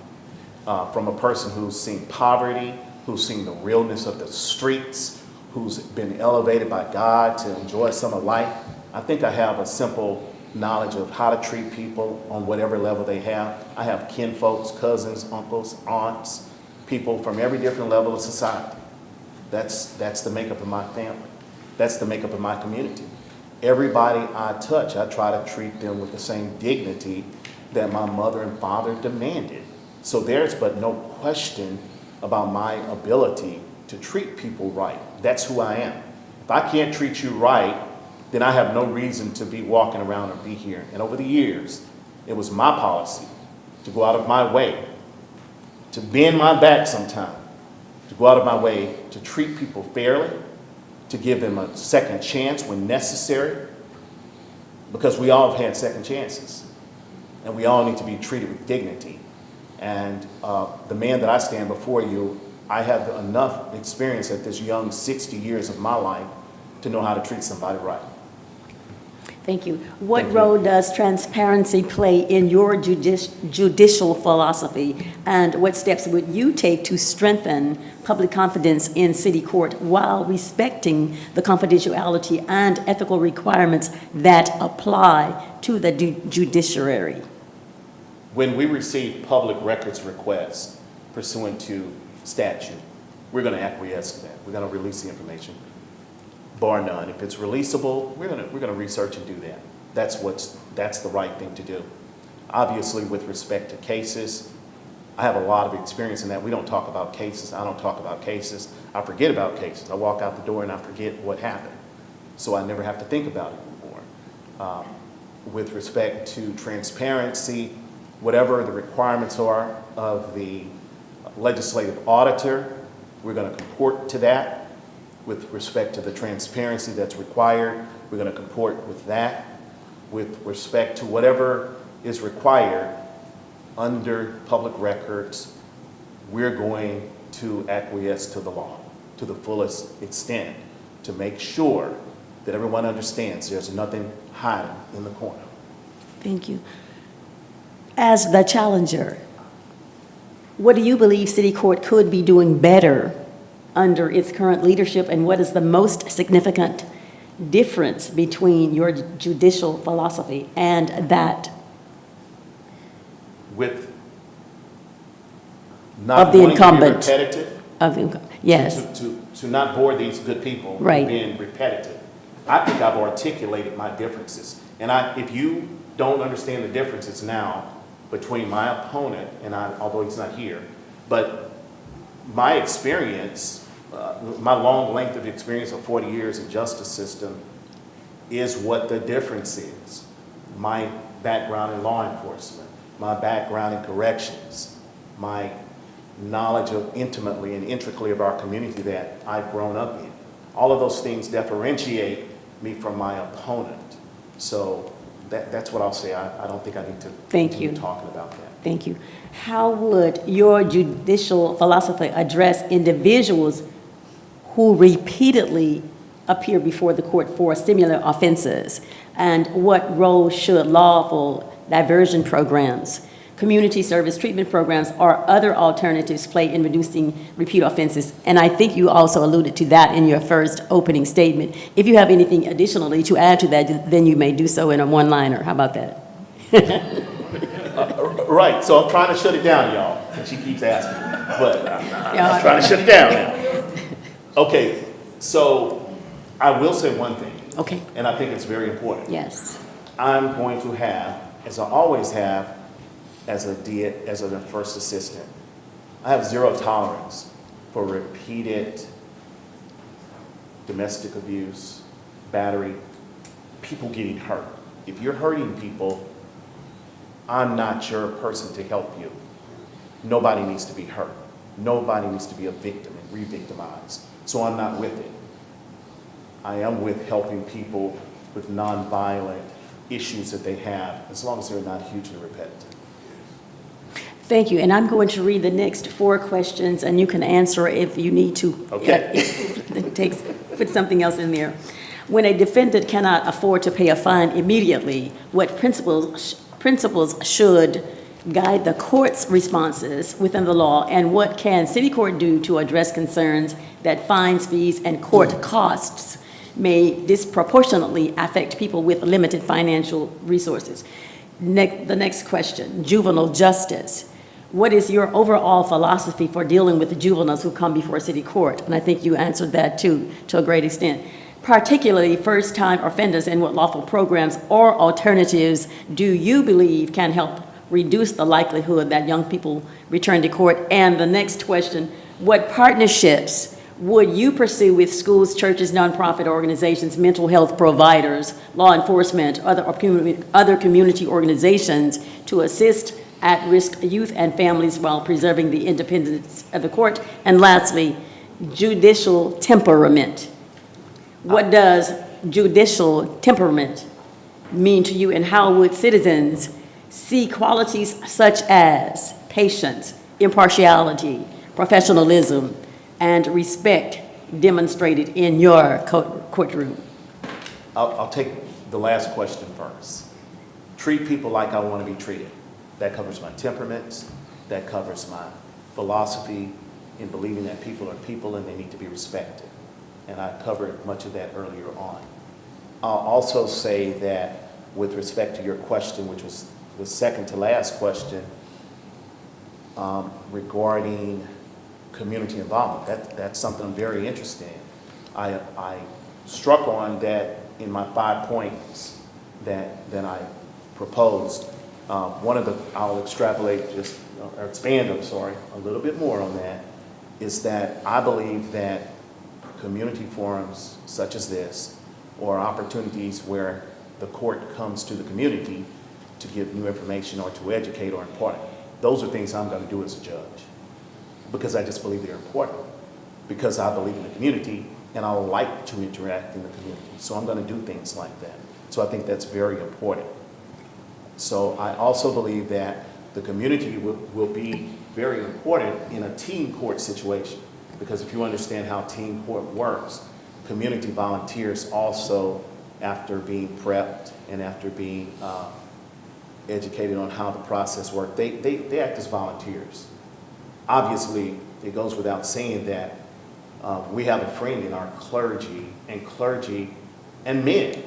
From a person who's seen poverty, who's seen the realness of the streets, who's been elevated by God to enjoy some of life, I think I have a simple knowledge of how to treat people on whatever level they have. I have kinfolks, cousins, uncles, aunts, people from every different level of society. That's the makeup of my family. That's the makeup of my community. Everybody I touch, I try to treat them with the same dignity that my mother and father demanded. So there's but no question about my ability to treat people right. That's who I am. If I can't treat you right, then I have no reason to be walking around or be here. And over the years, it was my policy to go out of my way, to bend my back sometime, to go out of my way to treat people fairly, to give them a second chance when necessary, because we all have had second chances, and we all need to be treated with dignity. And the man that I stand before you, I have enough experience at this young 60 years of my life to know how to treat somebody right. Thank you. What Thank you. role does transparency play in your judicial philosophy? And what steps would you take to strengthen public confidence in city court while respecting the confidentiality and ethical requirements that apply to the judiciary? When we receive public records requests pursuant to statute, we're going to acquiesce to that. We're going to release the information, bar none. If it's releasable, we're going to research and do that. That's the right thing to do. Obviously, with respect to cases, I have a lot of experience in that. We don't talk about cases. I don't talk about cases. I forget about cases. I walk out the door and I forget what happened. So I never have to think about it anymore. With respect to transparency, whatever the requirements are of the legislative auditor, we're going to comport to that with respect to the transparency that's required. We're going to comport with that with respect to whatever is required under public records. We're going to acquiesce to the law to the fullest extent to make sure that everyone understands there's nothing hiding in the corner. Thank you. As the challenger, what do you believe City Court could be doing better under its current leadership, and what is the most significant difference between your judicial philosophy and that With not of the wanting to be incumbent? repetitive, Of the, yes, to not bore these good people with Right. being repetitive. I think I've articulated my differences. And if you don't understand the differences now between my opponent and I, although he's not here, but my experience, my long length of experience of 40 years in justice system is what the difference is. My background in law enforcement, my background in corrections, my knowledge of intimately and intricately of our community that I've grown up in. All of those things differentiate me from my opponent. So that's what I'll say. I don't think I need to Thank continue you. talking about that. thank you. How would your judicial philosophy address individuals who repeatedly appear before the court for similar offenses? And what role should lawful diversion programs, community service treatment programs, or other alternatives play in reducing repeat offenses? And I think you also alluded to that in your first opening statement. If you have anything additionally to add to that, then you may do so in a one-liner. How about that? Right, so I'm trying to shut it down, y'all. And she keeps asking me, but Yeah. I'm trying to shut it down now. Okay, so I will say one thing, Okay, and I think it's very important. yes. I'm going to have, as I always have, as a first assistant, I have zero tolerance for repeated domestic abuse, battery, people getting hurt. If you're hurting people, I'm not your person to help you. Nobody needs to be hurt. Nobody needs to be a victim and re-victimized. So I'm not with it. I am with helping people with nonviolent issues that they have, as long as they're not hugely repetitive. Thank you, and I'm going to read the next 4 questions, and you can answer if you need to. Okay. It takes, put something else in there. When a defendant cannot afford to pay a fine immediately, what principles should guide the court's responses within the law, and what can city court do to address concerns that fines, fees, and court costs may disproportionately affect people with limited financial resources? The next question, juvenile justice. What is your overall philosophy for dealing with the juveniles who come before city court? And I think you answered that too, to a great extent. Particularly first-time offenders, and what lawful programs or alternatives do you believe can help reduce the likelihood that young people return to court? And the next question, what partnerships would you pursue with schools, churches, nonprofit organizations, mental health providers, law enforcement, other community organizations to assist at-risk youth and families while preserving the independence of the court? And lastly, judicial temperament. What does judicial temperament mean to you, and how would citizens see qualities such as patience, impartiality, professionalism, and respect demonstrated in your courtroom? I'll take the last question first. Treat people like I want to be treated. That covers my temperaments. That covers my philosophy in believing that people are people and they need to be respected. And I covered much of that earlier on. I'll also say that with respect to your question, which was the second to last question, regarding community involvement, that's something very interesting. I struck on that in my 5 points that I proposed. I'll extrapolate or expand, a little bit more on that, is that I believe that community forums such as this, or opportunities where the court comes to the community, to give new information or to educate or impart. Those are things I'm going to do as a judge because I just believe they're important, because I believe in the community and I like to interact in the community. So I'm going to do things like that. So I think that's very important. So I also believe that the community will be very important in a team court situation, because if you understand how team court works, community volunteers also, after being prepped and after being educated on how the process works, they act as volunteers. Obviously, it goes without saying that we have a friend in our clergy and men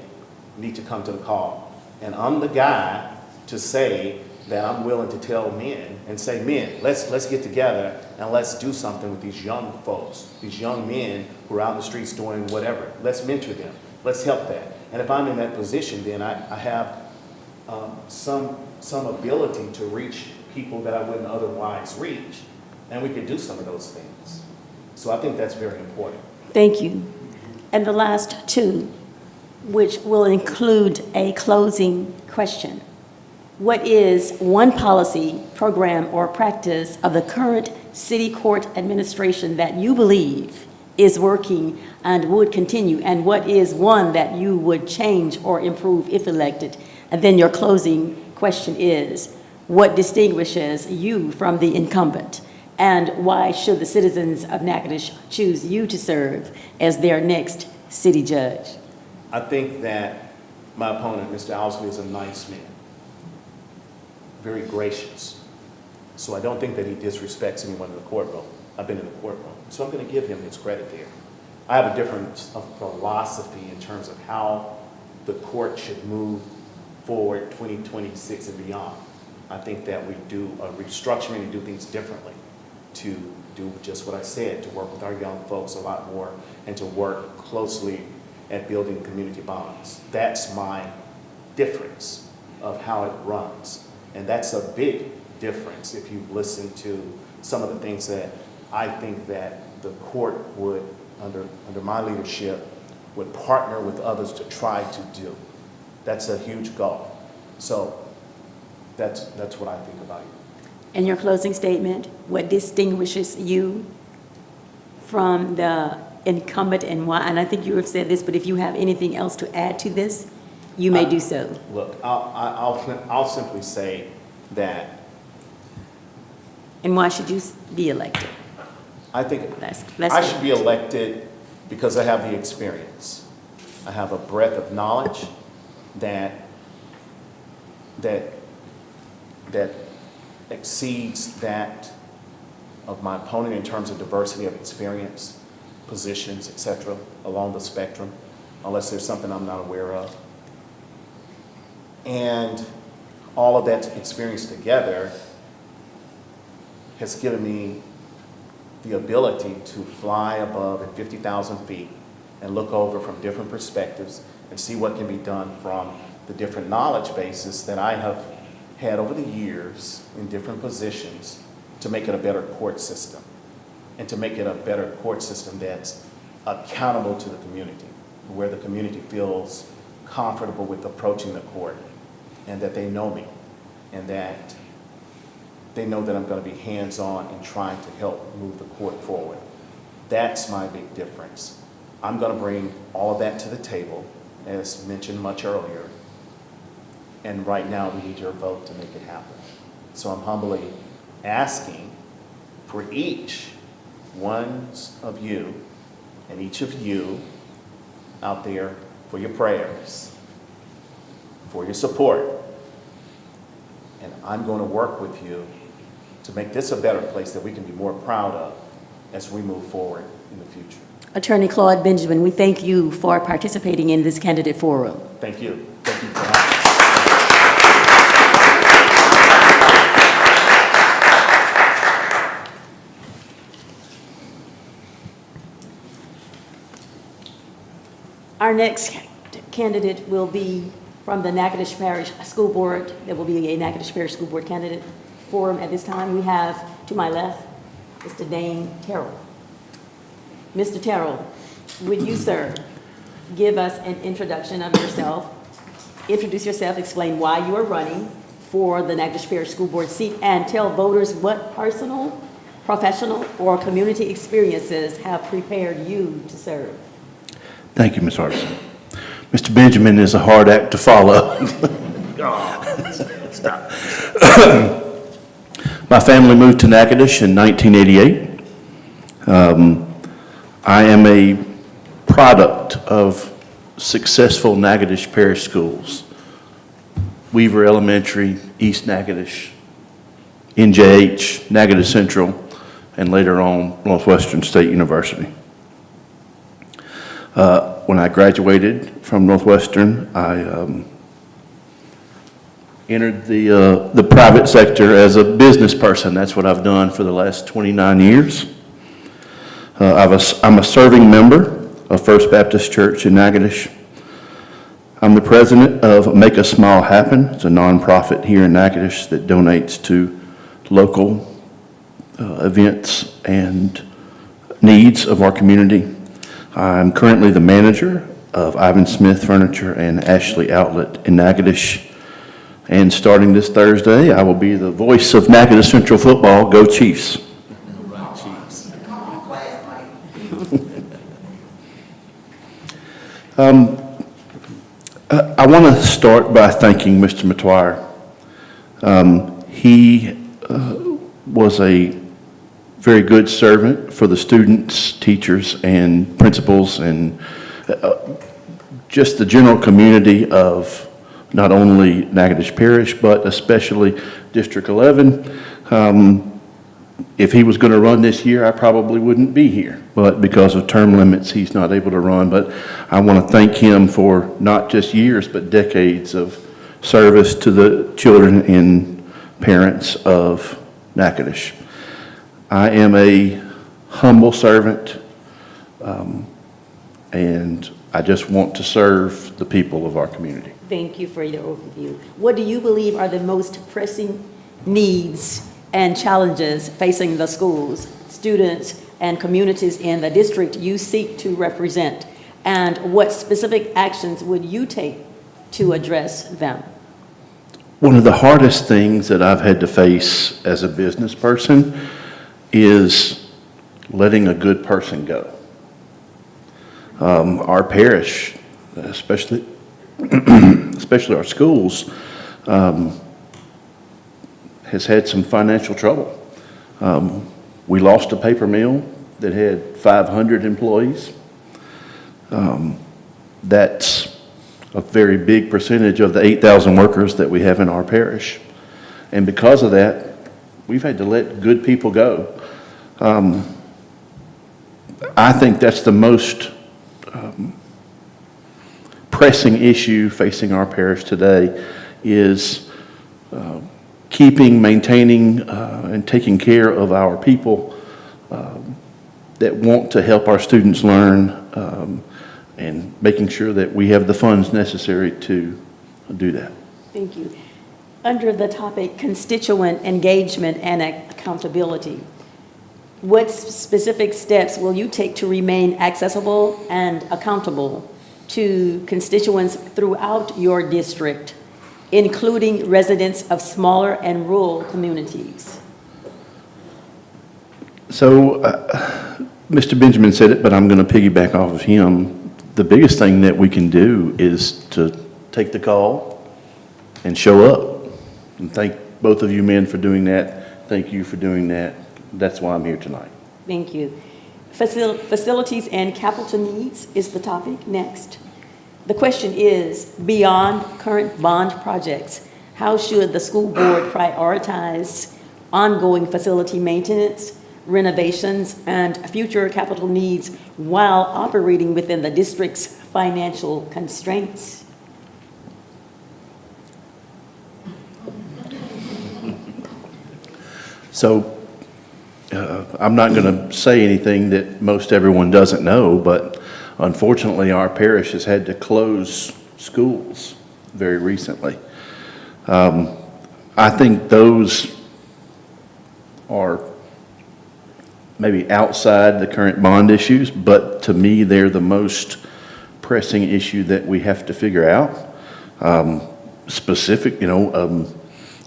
need to come to the call. And I'm the guy to say that I'm willing to tell men and say, men, let's get together and let's do something with these young folks, these young men who are out in the streets doing whatever. Let's mentor them. Let's help that. And if I'm in that position, then I have some ability to reach people that I wouldn't otherwise reach. And we could do some of those things. So I think that's very important. Thank you. And the last two, which will include a closing question. What is one policy, program, or practice of the current city court administration that you believe is working and would continue? And what is one that you would change or improve if elected? And then your closing question is, what distinguishes you from the incumbent? And why should the citizens of Natchitoches choose you to serve as their next city judge? I think that my opponent, Mr. Owsley, is a nice man, very gracious. So I don't think that he disrespects anyone in the courtroom. I've been in the courtroom, so I'm going to give him his credit there. I have a different philosophy in terms of how the court should move forward 2026 and beyond. I think that we do a restructuring and do things differently, to do just what I said, to work with our young folks a lot more and to work closely at building community bonds. That's my difference of how it runs. And that's a big difference if you've listened to some of the things that I think that the court would, under my leadership, would partner with others to try to do. That's a huge goal. So that's what I think about it. And your closing statement, what distinguishes you from the incumbent and why? And I think you have said this, but if you have anything else to add to this, you may do so. Look, I'll simply say that. And why should you be elected? I think Let's I go. should be elected because I have the experience. I have a breadth of knowledge that exceeds that of my opponent in terms of diversity of experience, positions, etc., along the spectrum, unless there's something I'm not aware of. And all of that experience together has given me the ability to fly above at 50,000 feet and look over from different perspectives and see what can be done from the different knowledge bases that I have had over the years in different positions to make it a better court system, and to make it a better court system that's accountable to the community, where the community feels comfortable with approaching the court and that they know me and that they know that I'm going to be hands-on in trying to help move the court forward. That's my big difference. I'm going to bring all of that to the table, as mentioned much earlier, and right now we need your vote to make it happen. So I'm humbly asking for each one of you and each of you out there for your prayers, for your support, and I'm going to work with you to make this a better place that we can be more proud of as we move forward in the future. Attorney Claude Benjamin, we thank you for participating in this candidate forum. Thank you. Thank you for having me. Our next candidate will be from the Natchitoches Parish School Board. There will be a Natchitoches Parish School Board candidate forum at this time. We have, to my left, Mr. Dane Terrell. Mr. Terrell, would you, sir, give us an introduction of yourself, introduce yourself, explain why you are running, for the Natchitoches Parish School Board seat and tell voters what personal, professional, or community experiences have prepared you to serve. Thank you, Ms. Hardison. Mr. Benjamin is a hard act to follow. Stop. My family moved to Natchitoches in 1988. I am a product of successful Natchitoches Parish schools. Weaver Elementary, East Natchitoches, NJH, Natchitoches Central, and later on Northwestern State University. When I graduated from Northwestern, I entered the private sector as a business person. That's what I've done for the last 29 years. I'm a serving member of First Baptist Church in Natchitoches. I'm the president of Make a Smile Happen. It's a nonprofit here in Natchitoches that donates to local events and needs of our community. I'm currently the manager of Ivan Smith Furniture and Ashley Outlet in Natchitoches. And starting this Thursday, I will be the voice of Natchitoches Central football. Go Chiefs. I want to start by thanking Mr. Matuire. He was a very good servant for the students, teachers, and principals, and just the general community of not only Natchitoches Parish, but especially District 11. If he was going to run this year, I probably wouldn't be here. But because of term limits, he's not able to run. But I want to thank him for not just years, but decades of service to the children and parents of Natchitoches. I am a humble servant, and I just want to serve the people of our community. Thank you for your overview. What do you believe are the most pressing needs and challenges facing the schools, students, and communities in the district you seek to represent? And what specific actions would you take to address them? One of the hardest things that I've had to face as a business person is letting a good person go. Our parish, especially our schools, has had some financial trouble. We lost a paper mill that had 500 employees. That's a very big percentage of the 8,000 workers that we have in our parish. And because of that, we've had to let good people go. I think that's the most pressing issue facing our parish today is maintaining, and taking care of our people that want to help our students learn, and making sure that we have the funds necessary to do that. Thank you. Under the topic constituent engagement and accountability, what specific steps will you take to remain accessible and accountable to constituents throughout your district, including residents of smaller and rural communities? So, Mr. Benjamin said it, but I'm going to piggyback off of him. The biggest thing that we can do is to take the call and show up. And thank both of you men for doing that. Thank you for doing that. That's why I'm here tonight. Thank you. Facilities and capital needs is the topic next. The question is, beyond current bond projects, how should the school board prioritize ongoing facility maintenance, renovations, and future capital needs while operating within the district's financial constraints? So, I'm not going to say anything that most everyone doesn't know, but unfortunately, our parish has had to close schools very recently. I think those are maybe outside the current bond issues, but to me, they're the most pressing issue that we have to figure out.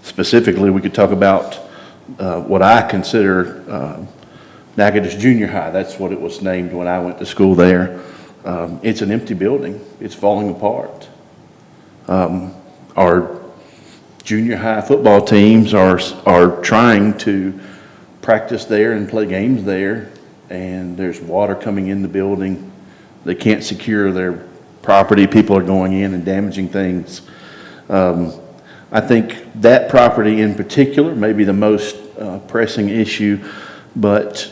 Specifically, we could talk about what I consider Natchitoches Junior High. That's what it was named when I went to school there. It's an empty building. It's falling apart. Our junior high football teams are trying to practice there and play games there, and there's water coming in the building. They can't secure their property. People are going in and damaging things. I think that property in particular may be the most pressing issue, but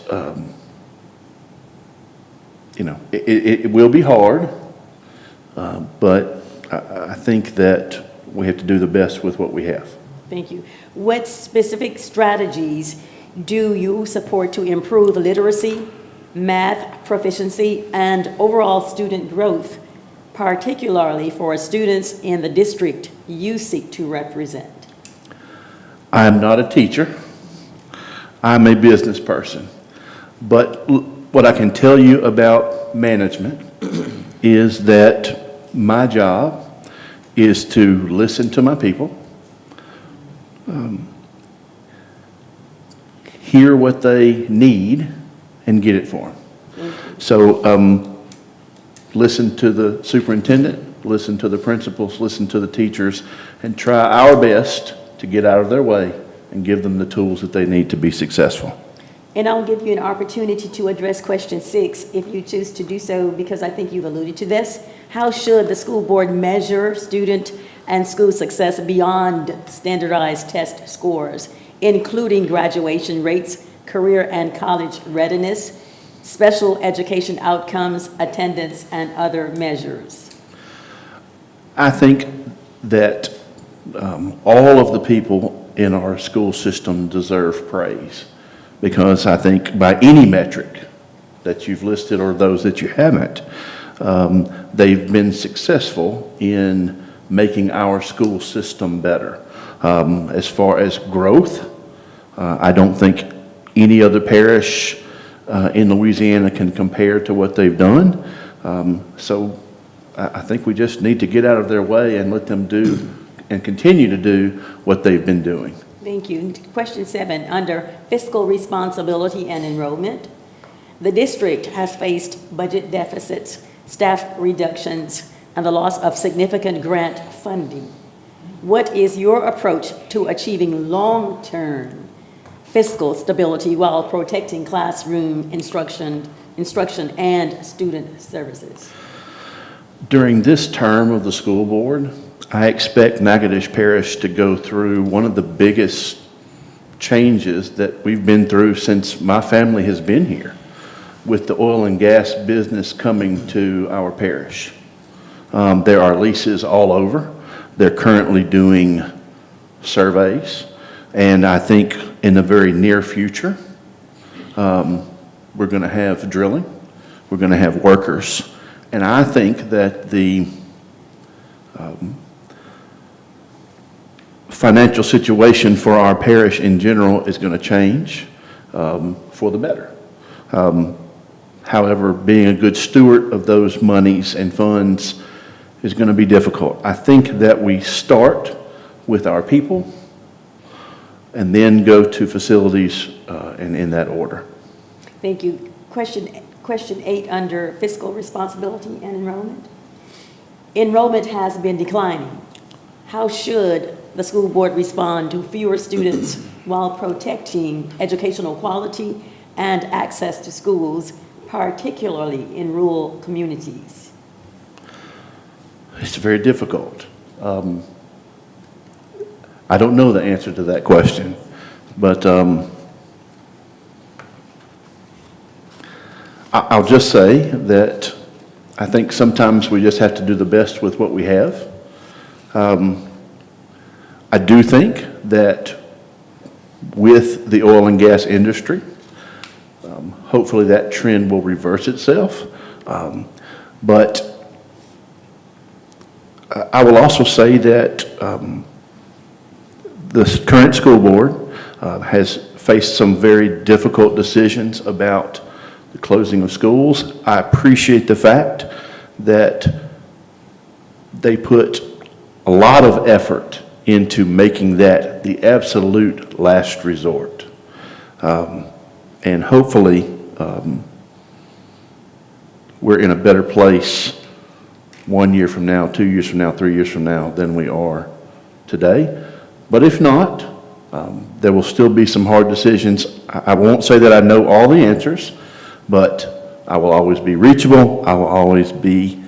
it will be hard, but I think that we have to do the best with what we have. Thank you. What specific strategies do you support to improve literacy, math proficiency, and overall student growth, particularly for students in the district you seek to represent? I am not a teacher. I'm a business person. But what I can tell you about management is that my job is to listen to my people, hear what they need, and get it for them. So listen to the superintendent, listen to the principals, listen to the teachers, and try our best to get out of their way and give them the tools that they need to be successful. And I'll give you an opportunity to address question 6 if you choose to do so, because I think you've alluded to this. How should the school board measure student and school success beyond standardized test scores, including graduation rates, career and college readiness, special education outcomes, attendance, and other measures? I think that all of the people in our school system deserve praise, because I think by any metric that you've listed or those that you haven't, they've been successful in making our school system better. As far as growth, I don't think any other parish in Louisiana can compare to what they've done. So I think we just need to get out of their way and let them do and continue to do what they've been doing. Thank you. Question 7, under fiscal responsibility and enrollment, the district has faced budget deficits, staff reductions, and the loss of significant grant funding. What is your approach to achieving long-term fiscal stability while protecting classroom instruction and student services? During this term of the school board, I expect Natchitoches Parish to go through one of the biggest changes that we've been through since my family has been here, with the oil and gas business coming to our parish. There are leases all over. They're currently doing surveys, and I think in the very near future, we're going to have drilling, we're going to have workers, and I think that the financial situation for our parish in general is going to change for the better. However, being a good steward of those monies and funds is going to be difficult. I think that we start with our people and then go to facilities and in that order. Thank you. Question 8 under fiscal responsibility and enrollment. Enrollment has been declining. How should the school board respond to fewer students while protecting educational quality and access to schools, particularly in rural communities? It's very difficult. I don't know the answer to that question, but I'll just say that I think sometimes we just have to do the best with what we have. I do think that with the oil and gas industry, hopefully that trend will reverse itself. But I will also say that the current school board has faced some very difficult decisions about the closing of schools. I appreciate the fact that they put a lot of effort into making that the absolute last resort. And hopefully, we're in a better place 1 year from now, 2 years from now, 3 years from now than we are today. But if not, there will still be some hard decisions. I won't say that I know all the answers, but I will always be reachable. I will always be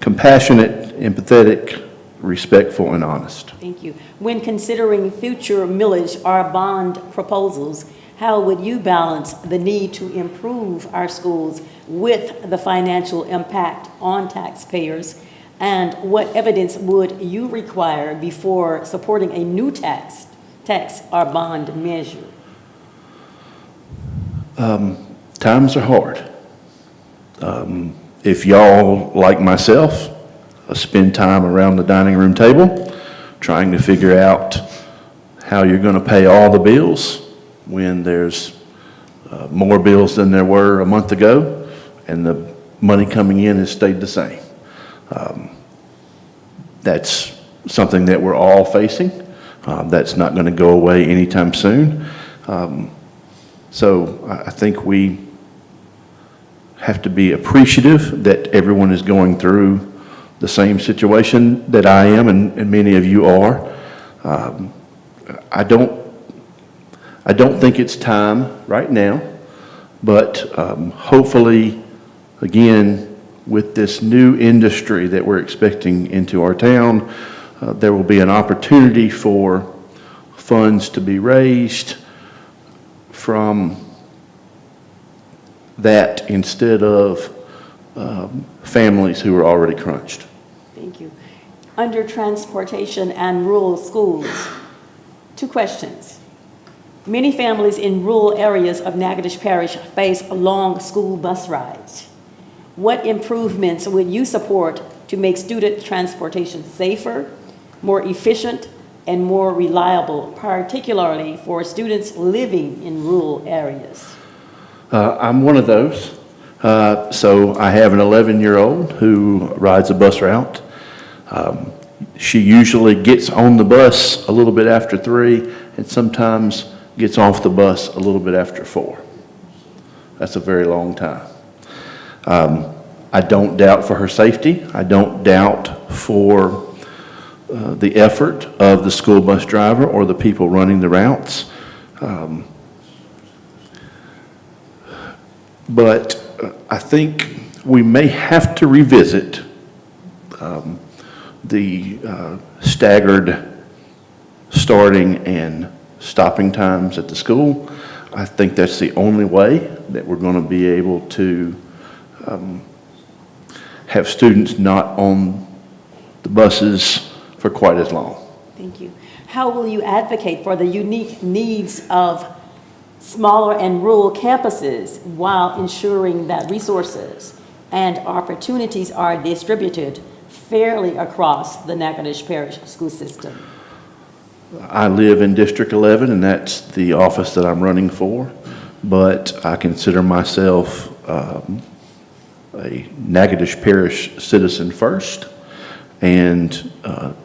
compassionate, empathetic, respectful, and honest. Thank you. When considering future millage or bond proposals, how would you balance the need to improve our schools with the financial impact on taxpayers? And what evidence would you require before supporting a new tax or bond measure? Times are hard. If y'all, like myself, spend time around the dining room table trying to figure out how you're going to pay all the bills when there's more bills than there were a month ago and the money coming in has stayed the same. That's something that we're all facing. That's not going to go away anytime soon. So I think we have to be appreciative that everyone is going through the same situation that I am and many of you are. I don't think it's time right now, but hopefully, again, with this new industry that we're expecting into our town, there will be an opportunity for funds to be raised from that instead of families who are already crunched. Thank you. Under transportation and rural schools, 2 questions. Many families in rural areas of Natchitoches Parish face long school bus rides. What improvements would you support to make student transportation safer, more efficient, and more reliable, particularly for students living in rural areas? I'm one of those. So I have an 11-year-old who rides a bus route. She usually gets on the bus a little bit after 3 and sometimes gets off the bus a little bit after 4. That's a very long time. I don't doubt for her safety. I don't doubt for the effort of the school bus driver or the people running the routes. But I think we may have to revisit the staggered starting and stopping times at the school. I think that's the only way that we're going to be able to have students not on the buses for quite as long. Thank you. How will you advocate for the unique needs of smaller and rural campuses while ensuring that resources and opportunities are distributed fairly across the Natchitoches Parish school system? I live in District 11, and that's the office that I'm running for, but I consider myself a Natchitoches Parish citizen first, and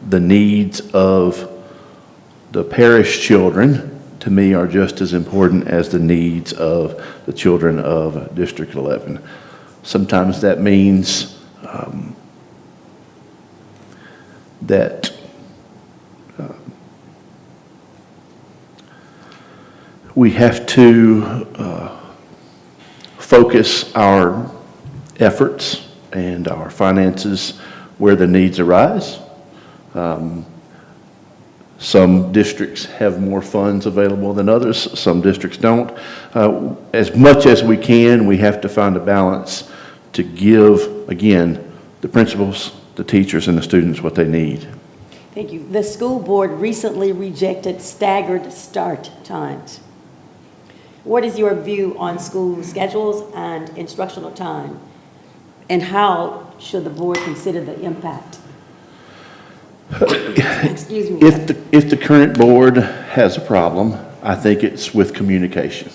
the needs of the parish children to me are just as important as the needs of the children of District 11. Sometimes that means that we have to focus our efforts and our finances where the needs arise. Some districts have more funds available than others. Some districts don't. As much as we can, we have to find a balance to give, again, the principals, the teachers, and the students what they need. Thank you. The school board recently rejected staggered start times. What is your view on school schedules and instructional time? And how should the board consider the impact? Excuse me. If the current board has a problem, I think it's with communication.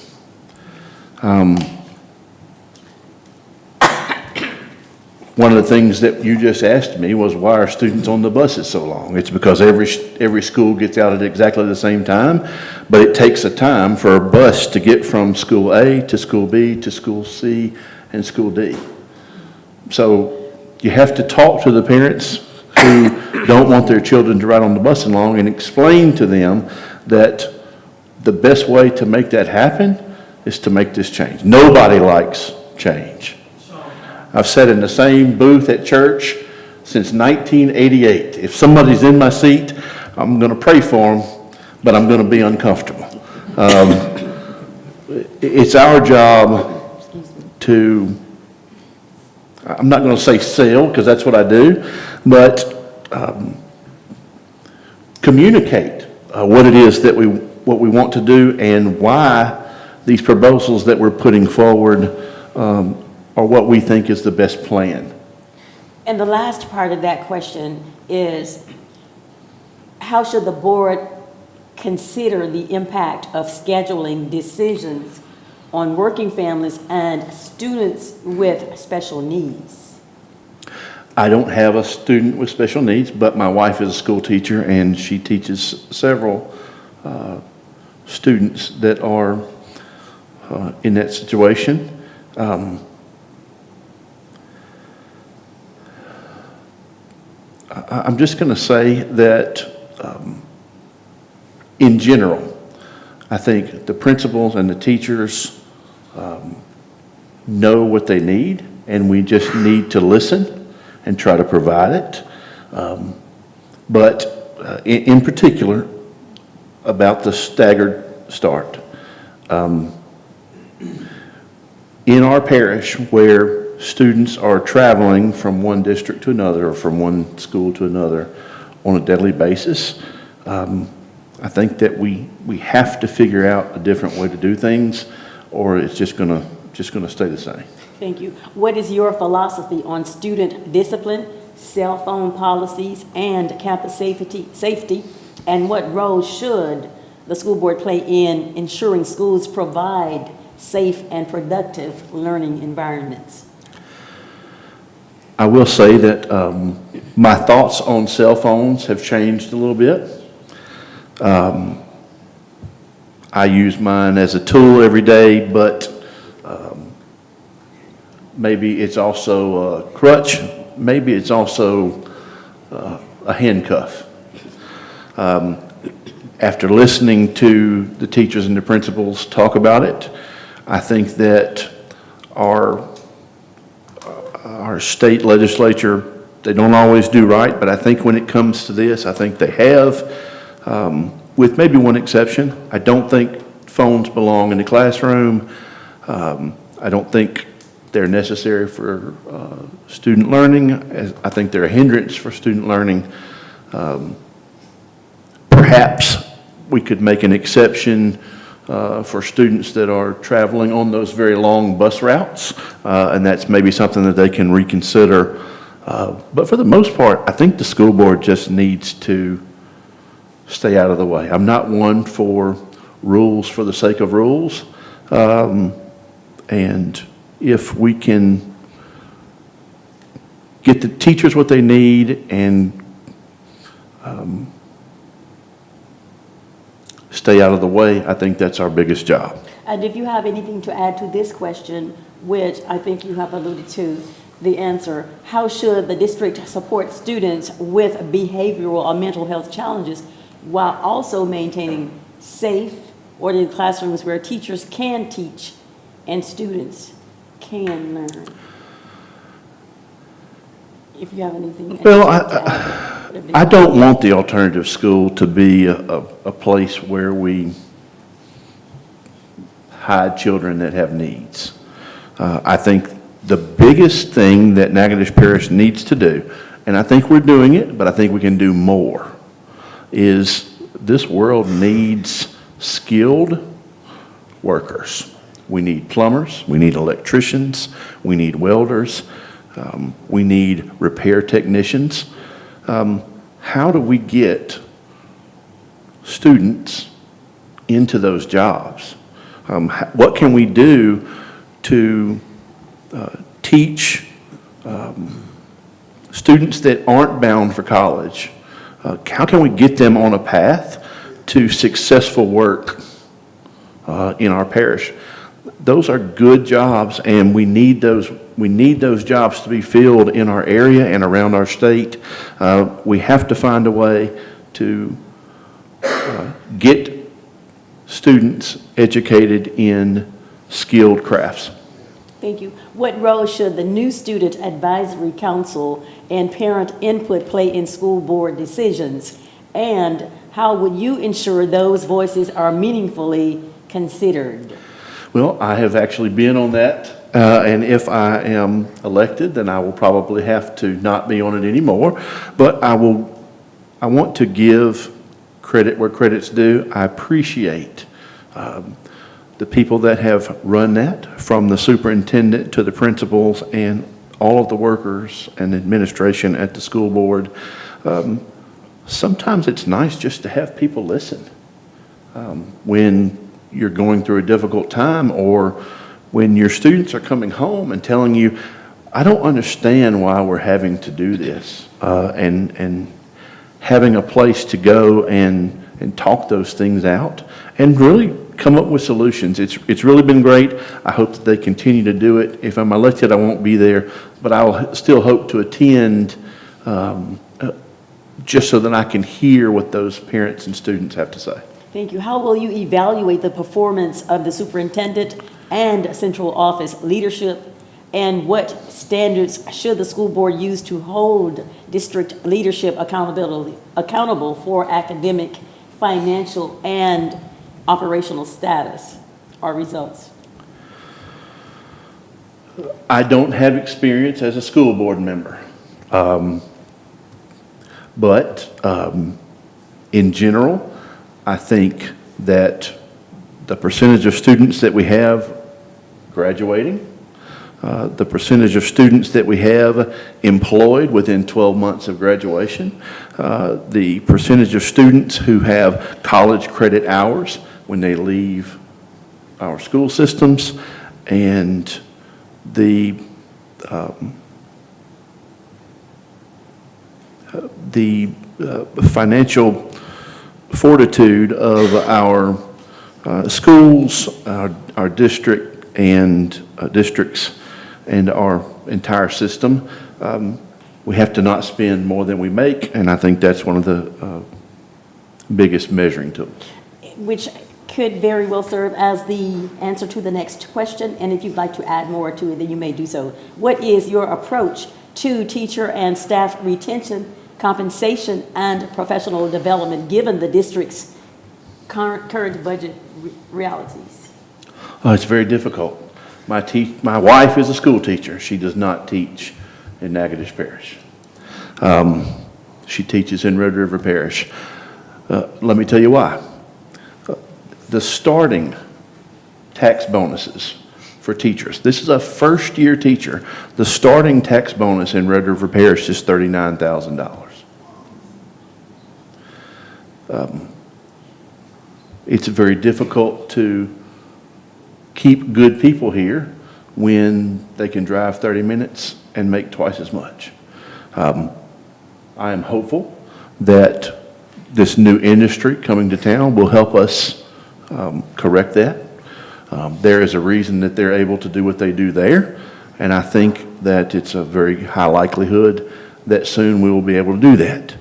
One of the things that you just asked me was, why are students on the buses so long? It's because every school gets out at exactly the same time, but it takes a time for a bus to get from school A to school B to school C and school D. So you have to talk to the parents who don't want their children to ride on the bus as long and explain to them that the best way to make that happen is to make this change. Nobody likes change. I've sat in the same booth at church since 1988. If somebody's in my seat, I'm going to pray for them, but I'm going to be uncomfortable. It's our job to, I'm not going to say sell, because that's what I do, but communicate what it is that what we want to do and why these proposals that we're putting forward are what we think is the best plan. And the last part of that question is, how should the board consider the impact of scheduling decisions on working families and students with special needs? I don't have a student with special needs, but my wife is a school teacher and she teaches several students that are in that situation. I'm just going to say that in general, I think the principals and the teachers know what they need, and we just need to listen and try to provide it. But in particular, about the staggered start. In our parish, where students are traveling from one district to another or from one school to another on a daily basis, I think that we have to figure out a different way to do things, or it's just gonna stay the same. Thank you. What is your philosophy on student discipline, cell phone policies, and campus safety, and what role should the school board play in ensuring schools provide safe and productive learning environments? I will say that my thoughts on cell phones have changed a little bit. I use mine as a tool every day, but maybe it's also a crutch. Maybe it's also a handcuff. After listening to the teachers and the principals talk about it, I think that our state legislature, they don't always do right, but I think when it comes to this, I think they have, with maybe one exception. I don't think phones belong in the classroom. I don't think they're necessary for student learning. I think they're a hindrance for student learning. Perhaps we could make an exception for students that are traveling on those very long bus routes, and that's maybe something that they can reconsider. But for the most part, I think the school board just needs to stay out of the way. I'm not one for rules for the sake of rules, and if we can get the teachers what they need and stay out of the way, I think that's our biggest job. And if you have anything to add to this question, which I think you have alluded to the answer, how should the district support students with behavioral or mental health challenges while also maintaining safe, orderly classrooms where teachers can teach and students can learn? If you have anything. Well, I don't want the alternative school to be a place where we hide children that have needs. I think the biggest thing that Natchitoches Parish needs to do, and I think we're doing it, but I think we can do more, is this world needs skilled workers. We need plumbers, we need electricians, we need welders, we need repair technicians. How do we get students into those jobs? What can we do to teach students that aren't bound for college, how can we get them on a path to successful work in our parish? Those are good jobs, and we need those jobs to be filled in our area and around our state. We have to find a way to get students educated in skilled crafts. Thank you. What role should the new Student Advisory Council and parent input play in school board decisions? And how would you ensure those voices are meaningfully considered? Well, I have actually been on that, and if I am elected, then I will probably have to not be on it anymore. But I want to give credit where credit's due. I appreciate the people that have run that, from the superintendent to the principals and all of the workers and administration at the school board. Sometimes it's nice just to have people listen. When you're going through a difficult time, or when your students are coming home and telling you, I don't understand why we're having to do this, and having a place to go and talk those things out and really come up with solutions. It's really been great. I hope that they continue to do it. If I'm elected, I won't be there, but I will still hope to attend, just so that I can hear what those parents and students have to say. Thank you. How will you evaluate the performance of the superintendent and central office leadership? And what standards should the school board use to hold district leadership accountable for academic, financial, and operational status or results? I don't have experience as a school board member. But in general, I think that the percentage of students that we have graduating, the percentage of students that we have employed within 12 months of graduation, the percentage of students who have college credit hours when they leave our school systems, and the financial fortitude of our schools, our district and districts, and our entire system. We have to not spend more than we make, and I think that's one of the biggest measuring tools. Which could very well serve as the answer to the next question, and if you'd like to add more to it, then you may do so. What is your approach to teacher and staff retention, compensation, and professional development, given the district's current budget realities? It's very difficult. My wife is a school teacher. She does not teach in Natchitoches Parish. She teaches in Red River Parish. Let me tell you why. The starting tax bonuses for teachers. This is a first-year teacher. The starting tax bonus in Red River Parish is $39,000. It's very difficult to keep good people here when they can drive 30 minutes and make twice as much. I am hopeful that this new industry coming to town will help us correct that. There is a reason that they're able to do what they do there, and I think that it's a very high likelihood that soon we will be able to do that.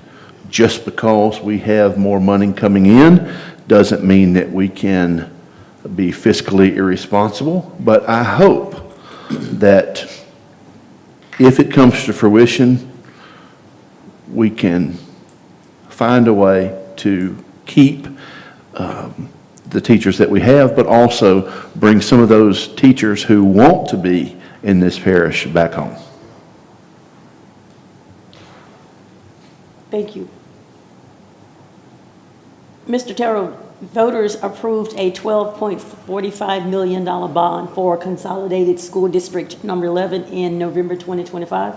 Just because we have more money coming in doesn't mean that we can be fiscally irresponsible, but I hope that if it comes to fruition, we can find a way to keep the teachers that we have, but also bring some of those teachers who want to be in this parish back home. Thank you. Mr. Terrell, voters approved a $12.45 million bond for Consolidated School District Number 11 in November 2025.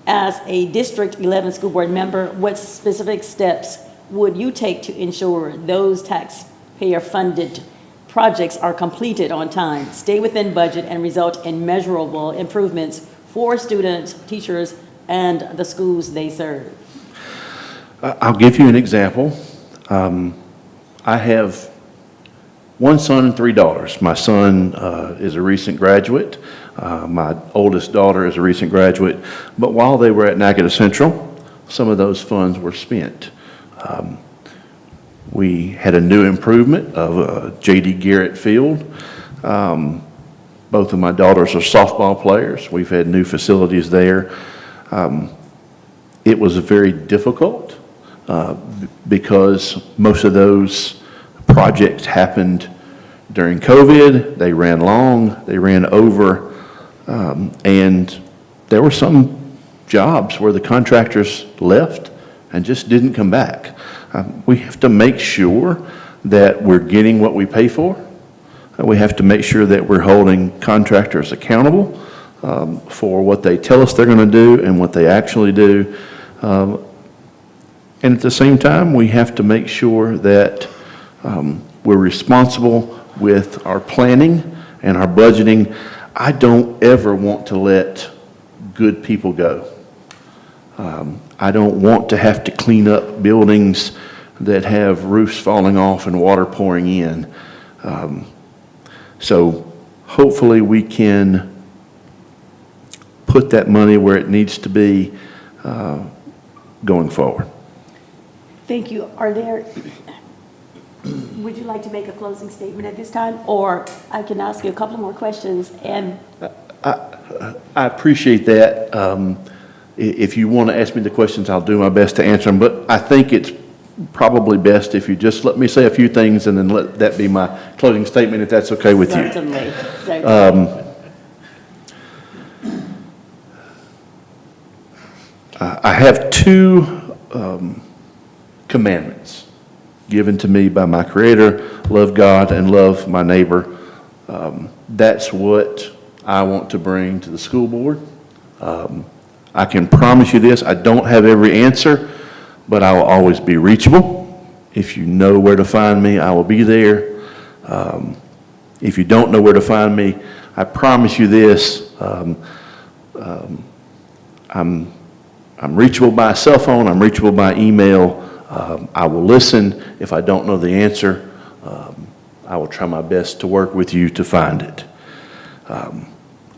As a District 11 school board member, what specific steps would you take to ensure those taxpayer-funded projects are completed on time, stay within budget, and result in measurable improvements for students, teachers, and the schools they serve? I'll give you an example. I have one son and 3 daughters. My son is a recent graduate. My oldest daughter is a recent graduate. But while they were at Natchitoches Central, some of those funds were spent. We had a new improvement of J.D. Garrett Field. Both of my daughters are softball players. We've had new facilities there. It was very difficult because most of those projects happened during COVID. They ran long, they ran over, and there were some jobs where the contractors left and just didn't come back. We have to make sure that we're getting what we pay for. We have to make sure that we're holding contractors accountable for what they tell us they're going to do and what they actually do. And at the same time, we have to make sure that we're responsible with our planning and our budgeting. I don't ever want to let good people go. I don't want to have to clean up buildings that have roofs falling off and water pouring in. So hopefully we can put that money where it needs to be going forward. Thank you. Would you like to make a closing statement at this time? Or I can ask you a couple more questions and. I appreciate that. If you want to ask me the questions, I'll do my best to answer them. But I think it's probably best if you just let me say a few things and then let that be my closing statement, if that's okay with you. Certainly. I have 2 commandments given to me by my Creator: love God and love my neighbor. That's what I want to bring to the school board. I can promise you this: I don't have every answer, but I will always be reachable. If you know where to find me, I will be there. If you don't know where to find me, I promise you this: I'm reachable by cell phone. I'm reachable by email. I will listen. If I don't know the answer, I will try my best to work with you to find it.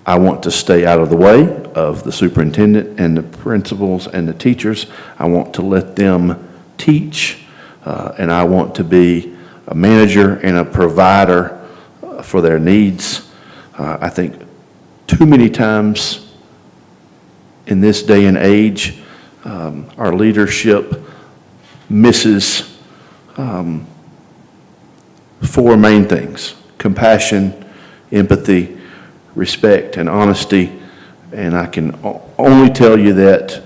I want to stay out of the way of the superintendent and the principals and the teachers. I want to let them teach, and I want to be a manager and a provider for their needs. I think too many times in this day and age, our leadership misses 4 main things: compassion, empathy, respect, and honesty. And I can only tell you that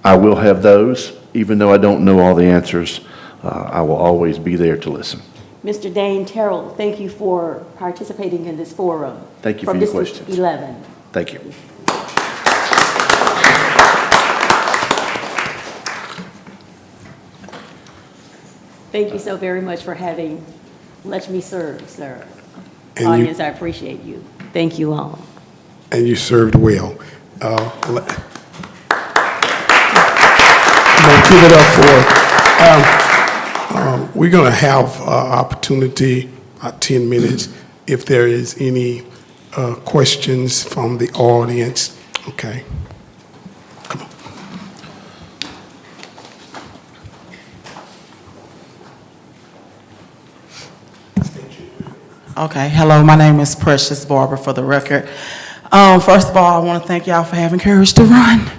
I will have those. Even though I don't know all the answers, I will always be there to listen. Mr. Dane Terrell, thank you for participating in this forum. Thank you for your questions. From District 11. Thank you. Thank you so very much for having let me serve, sir. And you- Audience, I appreciate you. Thank you all. And you served well. I'm gonna give it up for, we're gonna have opportunity, 10 minutes, if there is any questions from the audience. Okay. Come on. Okay, hello, my name is Precious Barber, for the record. First of all, I want to thank y'all for having courage to run.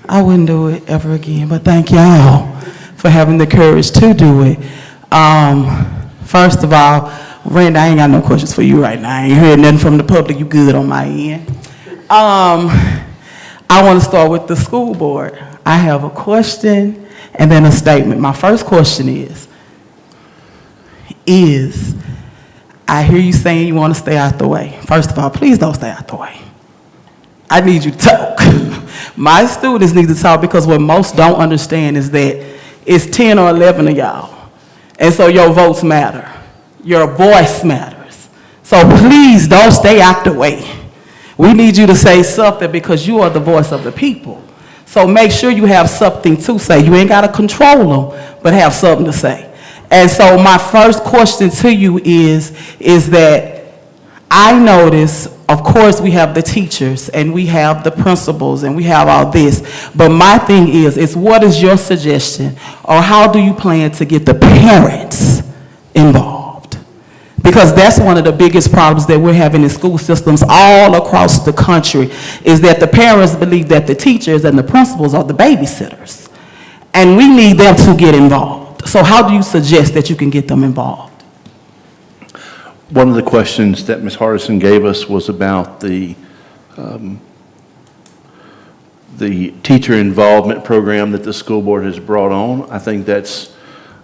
I wouldn't do it ever again, but thank y'all for having the courage to do it. First of all, Randy, I ain't got no questions for you right now. I ain't heard nothing from the public. You good on my end. I want to start with the school board. I have a question and then a statement. My first question is I hear you saying you want to stay out the way. First of all, please don't stay out the way. I need you to talk. My students need to talk, because what most don't understand is that it's 10 or 11 of y'all. And so your votes matter. Your voice matters. So please don't stay out the way. We need you to say something because you are the voice of the people. So make sure you have something to say. You ain't got to control them, but have something to say. And so my first question to you is that I notice, of course, we have the teachers and we have the principals and we have all this. But my thing is what is your suggestion, or how do you plan to get the parents involved? Because that's one of the biggest problems that we're having in school systems all across the country, is that the parents believe that the teachers and the principals are the babysitters. And we need them to get involved. So how do you suggest that you can get them involved? One of the questions that Ms. Hardison gave us was about the teacher involvement program that the school board has brought on. I think that's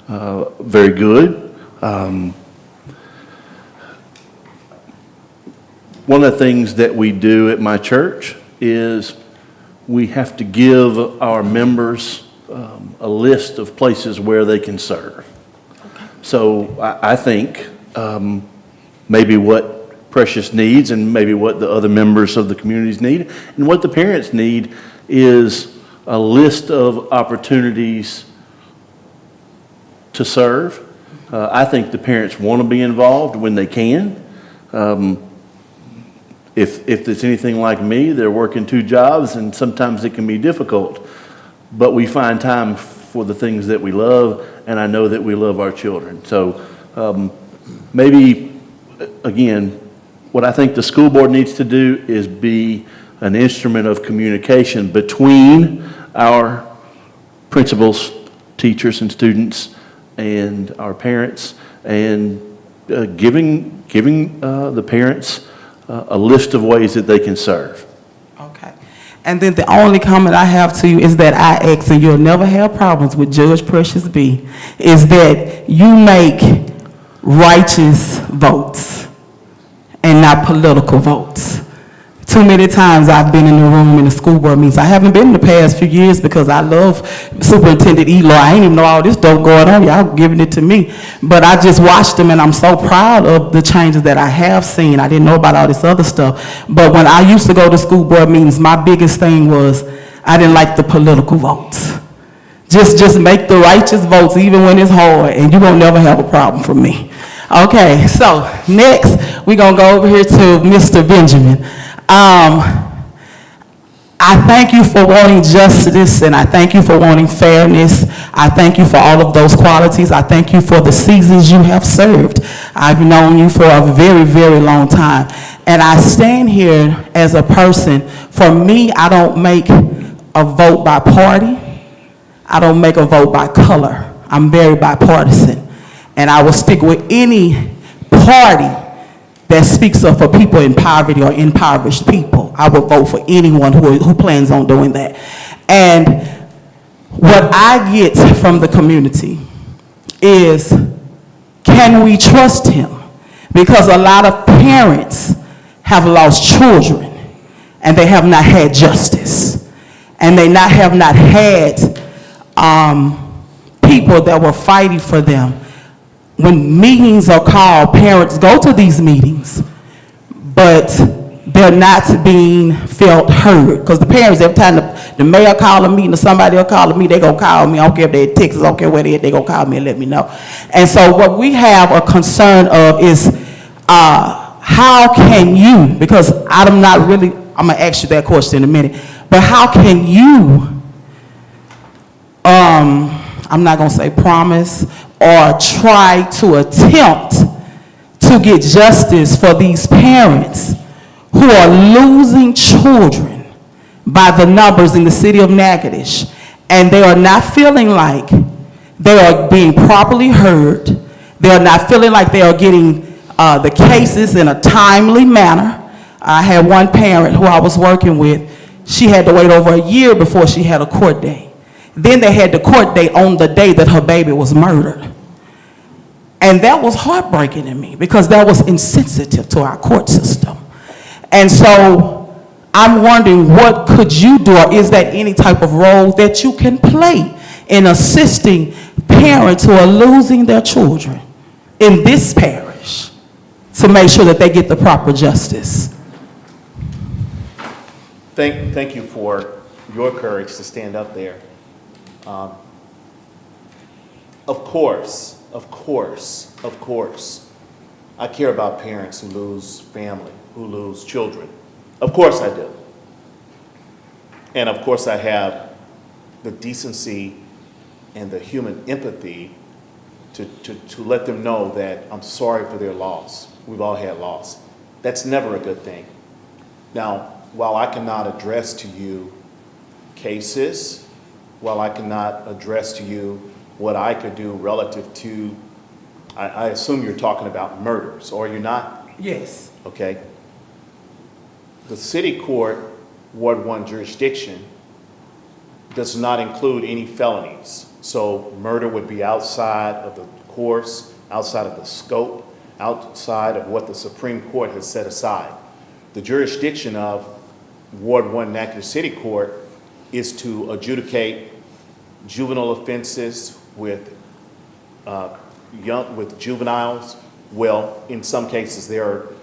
very good. One of the things that we do at my church is we have to give our members a list of places where they can serve. So I think maybe what Precious needs and maybe what the other members of the communities need and what the parents need is a list of opportunities to serve. I think the parents want to be involved when they can. If it's anything like me, they're working 2 jobs and sometimes it can be difficult. But we find time for the things that we love, and I know that we love our children. So maybe, again, what I think the school board needs to do is be an instrument of communication between our principals, teachers, and students, and our parents, and giving the parents a list of ways that they can serve. Okay. And then the only comment I have to you is that I ask, and you'll never have problems with Judge Precious B, is that you make righteous votes and not political votes. Too many times I've been in the room in the school board meetings. I haven't been in the past few years because I love Superintendent Eloy. I ain't even know all this stuff going on. Y'all giving it to me. But I just watched them, and I'm so proud of the changes that I have seen. I didn't know about all this other stuff. But when I used to go to school board meetings, my biggest thing was I didn't like the political votes. Just make the righteous votes even when it's hard, and you won't never have a problem from me. Okay, so next we're going to go over here to Mr. Benjamin. I thank you for wanting justice, and I thank you for wanting fairness. I thank you for all of those qualities. I thank you for the seasons you have served. I've known you for a very, very long time. And I stand here as a person. For me, I don't make a vote by party. I don't make a vote by color. I'm very bipartisan. And I will stick with any party that speaks up for people in poverty or impoverished people. I will vote for anyone who plans on doing that. And what I get from the community is, can we trust him? Because a lot of parents have lost children and they have not had justice. And they have not had people that were fighting for them. When meetings are called, parents go to these meetings, but they're not being felt heard. Because the parents, every time the mayor call a meeting or somebody will call a meeting, they gonna call me. I don't care if they're in Texas, I don't care where they're at, they gonna call me and let me know. And so what we have a concern of is how can you, because I'm gonna ask you that question in a minute, but how can you, I'm not gonna say promise, or try to attempt to get justice for these parents who are losing children by the numbers in the city of Natchitoches, and they are not feeling like they are being properly heard. They are not feeling like they are getting the cases in a timely manner. I had one parent who I was working with. She had to wait over a year before she had a court date. Then they had the court date on the day that her baby was murdered. And that was heartbreaking to me because that was insensitive to our court system. And so I'm wondering, what could you do, or is that any type of role that you can play in assisting parents who are losing their children in this parish to make sure that they get the proper justice? thank you for your courage to stand up there. Of course, I care about parents who lose family, who lose children. Of course I do. And of course I have the decency and the human empathy to let them know that I'm sorry for their loss. We've all had loss. That's never a good thing. Now, while I cannot address to you cases, while I cannot address to you what I could do relative to, I assume you're talking about murders, or you're not? Yes. Okay. The city court, Ward 1 jurisdiction, does not include any felonies. So murder would be outside of the course, outside of the scope, outside of what the Supreme Court has set aside. The jurisdiction of Ward 1 Natchitoches City Court is to adjudicate juvenile offenses with juveniles. Well, in some cases there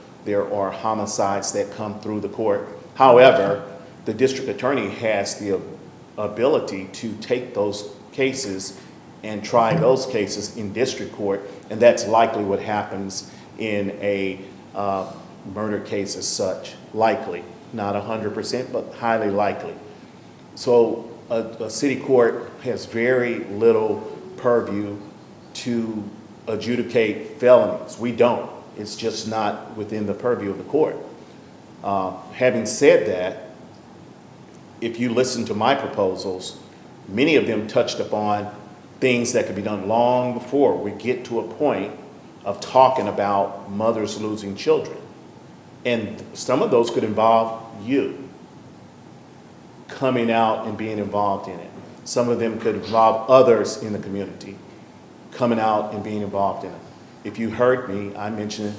are homicides that come through the court. However, the district attorney has the ability to take those cases and try those cases in district court, and that's likely what happens in a murder case as such. Likely, not 100%, but highly likely. So a city court has very little purview to adjudicate felonies. We don't. It's just not within the purview of the court. Having said that, if you listen to my proposals, many of them touched upon things that could be done long before we get to a point of talking about mothers losing children. And some of those could involve you coming out and being involved in it. Some of them could involve others in the community coming out and being involved in it. If you heard me, I mentioned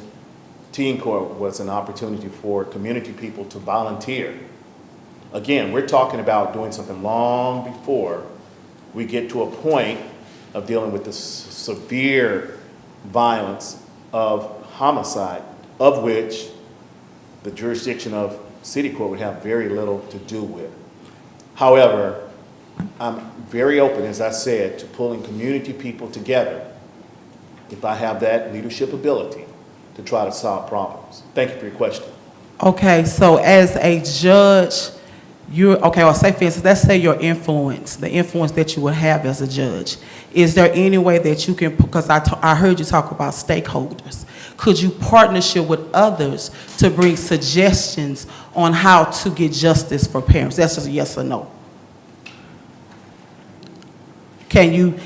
Teen Court was an opportunity for community people to volunteer. Again, we're talking about doing something long before we get to a point of dealing with the severe violence of homicide, of which the jurisdiction of city court would have very little to do with. However, I'm very open, as I said, to pulling community people together if I have that leadership ability to try to solve problems. Thank you for your question. Okay, so as a judge, or say for instance, let's say your influence, the influence that you would have as a judge. Is there any way that you can, because I heard you talk about stakeholders, could you partnership with others to bring suggestions on how to get justice for parents? That's just a yes or no. Can you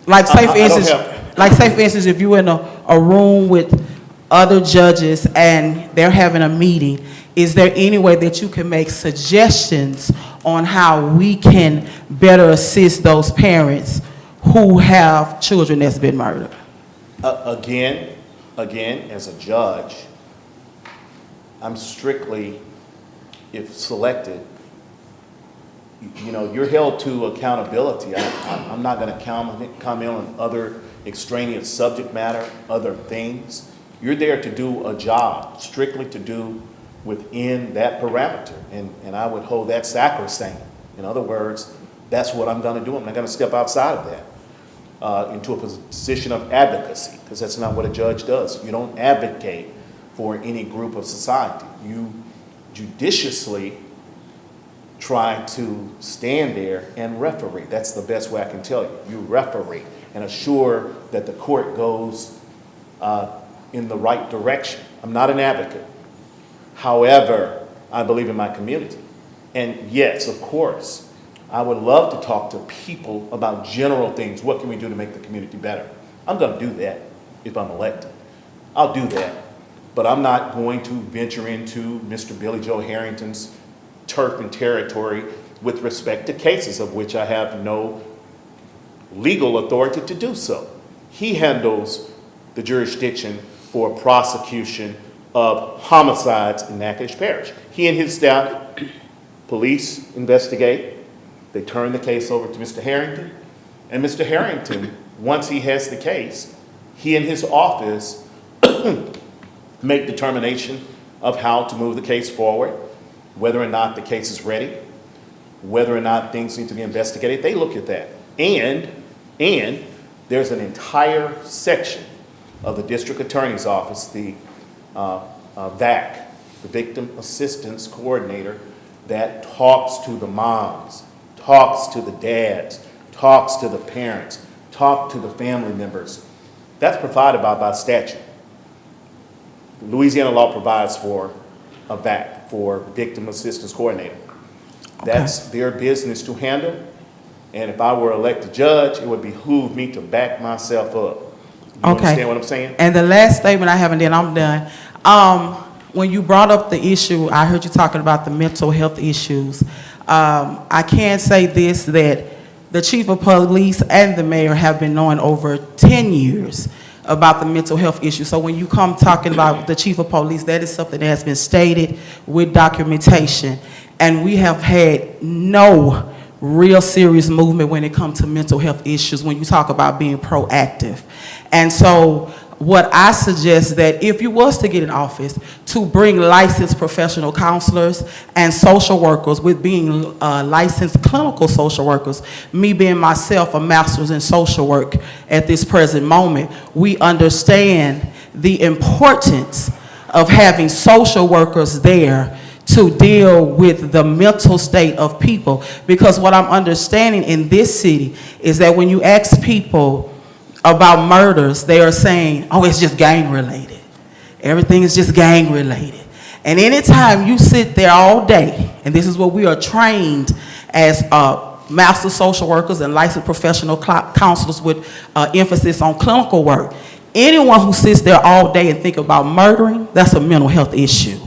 like say for instance, if you're in a room with other judges and they're having a meeting, is there any way that you can make suggestions on how we can better assist those parents who have children that's been murdered? Again, as a judge, I'm strictly, if selected, you're held to accountability. I'm not going to comment on other extraneous subject matter, other things. You're there to do a job, strictly to do within that parameter, and I would hold that sacrosanct. In other words, that's what I'm going to do. I'm not going to step outside of that into a position of advocacy, because that's not what a judge does. You don't advocate for any group of society. You judiciously try to stand there and referee. That's the best way I can tell you. You referee and assure that the court goes in the right direction. I'm not an advocate. However, I believe in my community. And yes, of course, I would love to talk to people about general things. What can we do to make the community better? I'm going to do that if I'm elected. I'll do that. But I'm not going to venture into Mr. Billy Joe Harrington's turf and territory with respect to cases of which I have no legal authority to do so. He handles the jurisdiction for prosecution of homicides in Natchitoches Parish. He and his staff, police investigate. They turn the case over to Mr. Harrington. And Mr. Harrington, once he has the case, he and his office make determination of how to move the case forward, whether or not the case is ready, whether or not things need to be investigated. They look at that. And there's an entire section of the district attorney's office, the VAC, the Victim Assistance Coordinator, that talks to the moms, talks to the dads, talks to the parents, talks to the family members. That's provided by statute. Louisiana law provides for a VAC, for Victim Assistance Coordinator. That's their business to handle. And if I were elected judge, it would behoove me to back myself up. You understand what I'm saying? And the last statement I have, and then I'm done. When you brought up the issue, I heard you talking about the mental health issues. I can say this, that the chief of police and the mayor have been knowing over 10 years about the mental health issue. So when you come talking about the chief of police, that is something that has been stated with documentation. And we have had no real serious movement when it comes to mental health issues when you talk about being proactive. And so what I suggest that if you was to get in office, to bring licensed professional counselors and social workers, with being licensed clinical social workers, me being myself a master's in social work at this present moment, we understand the importance of having social workers there to deal with the mental state of people. Because what I'm understanding in this city is that when you ask people about murders, they are saying, oh, it's just gang related. Everything is just gang related. And anytime you sit there all day, and this is what we are trained as master social workers and licensed professional counselors with emphasis on clinical work, anyone who sits there all day and think about murdering, that's a mental health issue.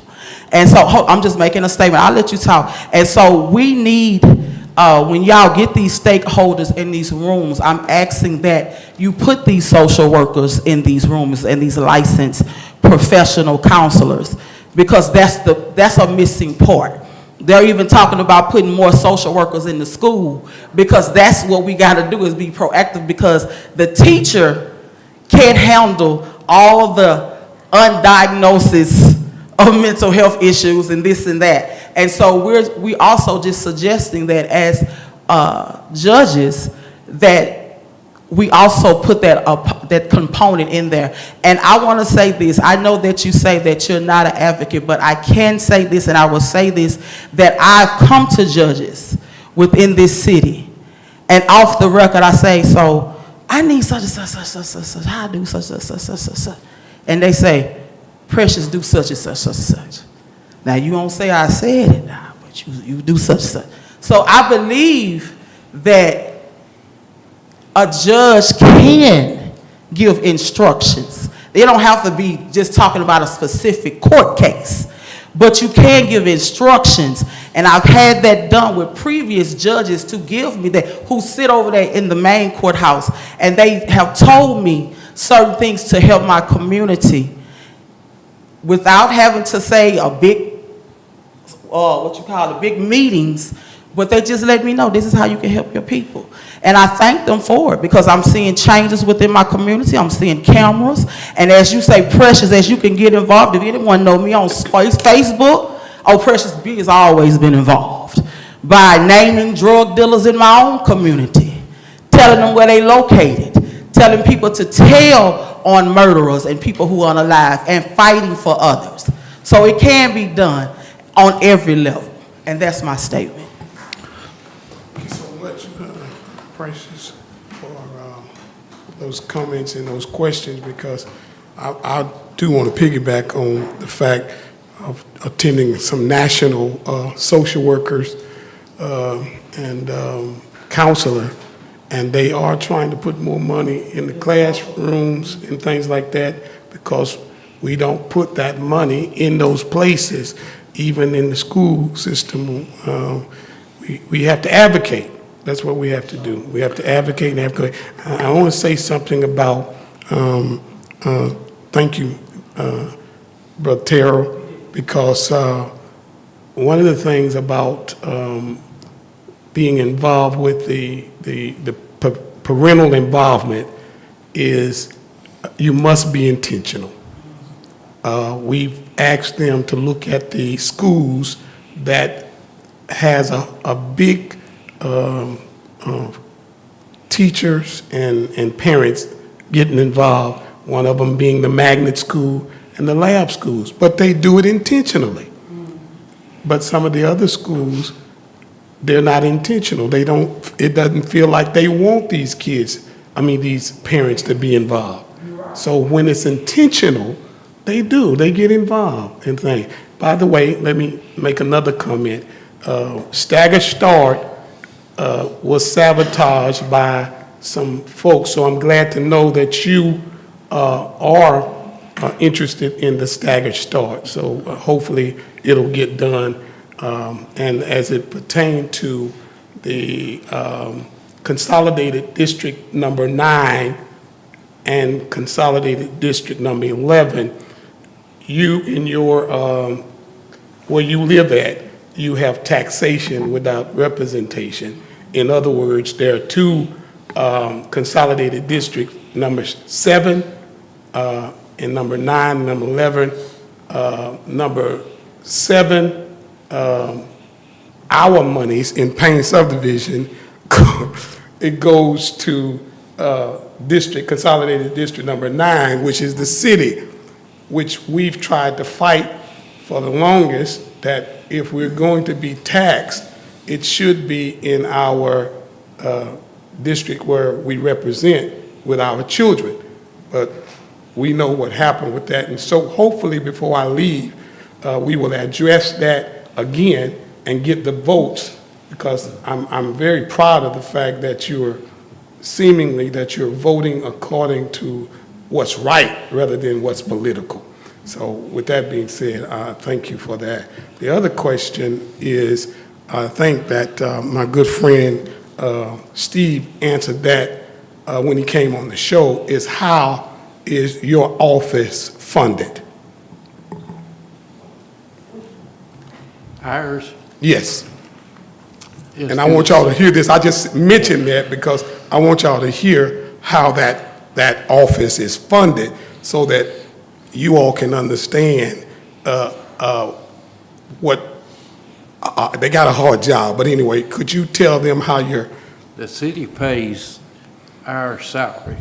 And so I'm just making a statement. I'll let you talk. And so we need, when y'all get these stakeholders in these rooms, I'm asking that you put these social workers in these rooms and these licensed professional counselors, because that's a missing part. They're even talking about putting more social workers in the school, because that's what we got to do, is be proactive, because the teacher can't handle all the undiagnosis of mental health issues and this and that. And so we also just suggesting that as judges, that we also put that component in there. And I want to say this. I know that you say that you're not an advocate, but I can say this, and I will say this, that I've come to judges within this city, and off the record I say, so I need such and such, such, such, such, such. I do such, such, such, such, such, such. And they say, Precious, do such and such, such and such. Now, you don't say I said it now, but you do such and such. So I believe that a judge can give instructions. They don't have to be just talking about a specific court case, but you can give instructions. And I've had that done with previous judges to give me that, who sit over there in the main courthouse, and they have told me certain things to help my community without having to say a big, big meetings, but they just let me know this is how you can help your people. And I thank them for it, because I'm seeing changes within my community. I'm seeing cameras. And as you say, Precious, as you can get involved, if anyone know me on Facebook, Precious B has always been involved by naming drug dealers in my own community, telling them where they located, telling people to tell on murderers and people who are unalive, and fighting for others. So it can be done on every level. And that's my statement. Thank you so much, Precious, for those comments and those questions, because I do want to piggyback on the fact of attending some national social workers and counselor, and they are trying to put more money in the classrooms and things like that, because we don't put that money in those places, even in the school system. We have to advocate. That's what we have to do. We have to advocate and advocate. I want to say something about, thank you, Brother Terrell, because one of the things about being involved with the parental involvement is you must be intentional. we've asked them to look at the schools that has a big teachers and parents getting involved, one of them being the magnet school and the lab schools, but they do it intentionally. But some of the other schools, they're not intentional. They don't, it doesn't feel like they want these kids, these parents to be involved. So when it's intentional, they do, they get involved and things. By the way, let me make another comment. Staggered Start was sabotaged by some folks, so I'm glad to know that you are interested in the Staggered Start. So hopefully it'll get done. And as it pertains to the Consolidated District number 9 and Consolidated District number 11, you in your, where you live at, you have taxation without representation. In other words, there are two consolidated districts, number 7 and number 9, number 11. Number 7, our monies in Payne subdivision, it goes to consolidated district number 9, which is the city, which we've tried to fight for the longest, that if we're going to be taxed, it should be in our district where we represent with our children. But we know what happened with that. And so hopefully before I leave, we will address that again and get the votes, because I'm very proud of the fact that you're voting according to what's right rather than what's political. So with that being said, thank you for that. The other question is, I think that my good friend Steve answered that when he came on the show, is how is your office funded? Ours Yes. is. And I want y'all to hear this. I just mentioned that because I want y'all to hear how that office is funded so that you all can understand what, they got a hard job. But anyway, could you tell them how you're... The city pays our salary,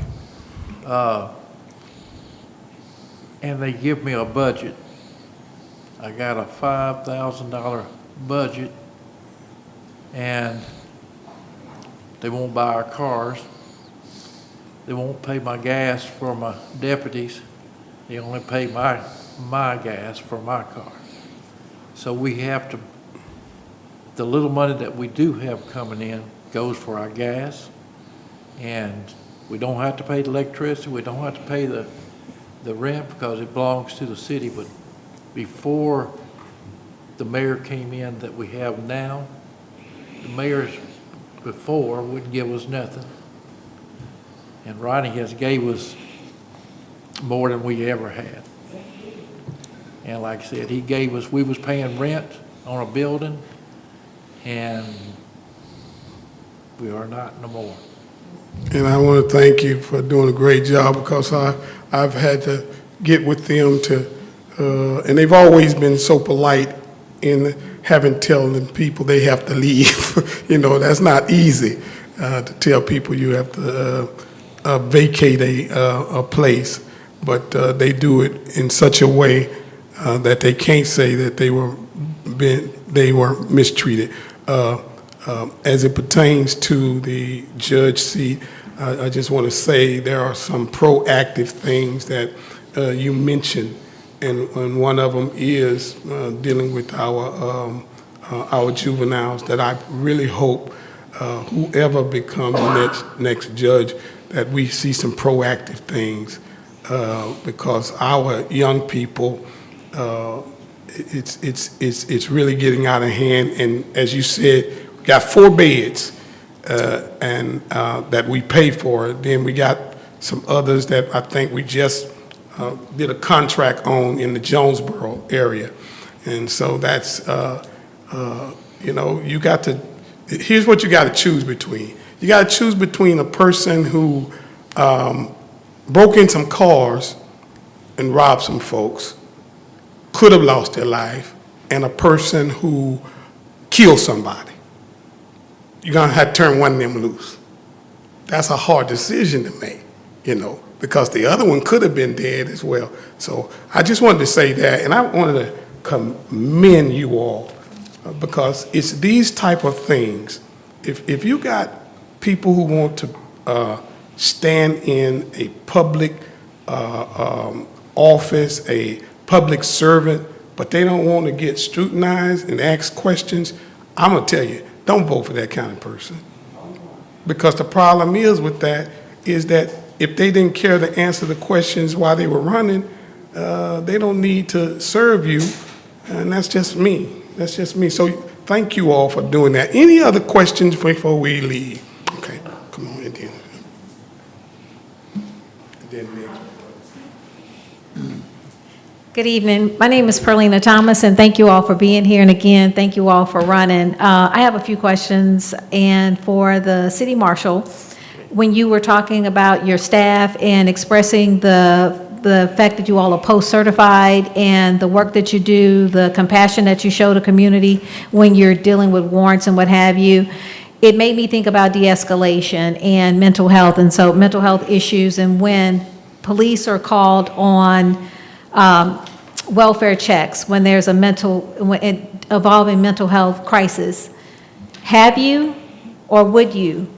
and they give me a budget. I got a $5,000 budget, and they won't buy our cars. They won't pay my gas for my deputies. They only pay my gas for my car. So we have to, the little money that we do have coming in goes for our gas, and we don't have to pay the electricity, we don't have to pay the rent because it belongs to the city. But before the mayor came in that we have now, the mayors before wouldn't give us nothing. And Ronnie has gave us more than we ever had. And like I said, he gave us, we was paying rent on a building, and we are not no more. And I want to thank you for doing a great job, because I've had to get with them to, and they've always been so polite in telling people they have to leave. You know, that's not easy to tell people you have to vacate a place, but they do it in such a way that they can't say that they were mistreated. As it pertains to the judge seat, I just want to say there are some proactive things that you mentioned, and one of them is dealing with our juveniles, that I really hope whoever becomes next judge, that we see some proactive things, because our young people, it's really getting out of hand. And as you said, we got 4 beds and that we pay for. Then we got some others that I think we just did a contract on in the Jonesboro area. And so that's, you know, you got to, here's what you got to choose between. You got to choose between a person who broke in some cars and robbed some folks, could have lost their life and a person who killed somebody. You're going to have to turn one of them loose. That's a hard decision to make, because the other one could have been dead as well. So I just wanted to say that, and I wanted to commend you all because it's these type of things. If you got people who want to stand in a public office, a public servant, but they don't want to get scrutinized and ask questions, I'm going to tell you, don't vote for that kind of person. Because the problem is with that is that if they didn't care to answer the questions while they were running, they don't need to serve you, and that's just me. That's just me. So thank you all for doing that. Any other questions before we leave? Okay, come on, Indian. Good evening. My name is Perlina Thomas, and thank you all for being here. And again, thank you all for running. I have a few questions. And for the city marshal, when you were talking about your staff and expressing the fact that you all are post-certified and the work that you do, the compassion that you show the community when you're dealing with warrants and what have you, it made me think about de-escalation and mental health. And so mental health issues, and when police are called on welfare checks when there's a evolving mental health crisis. Have you or would you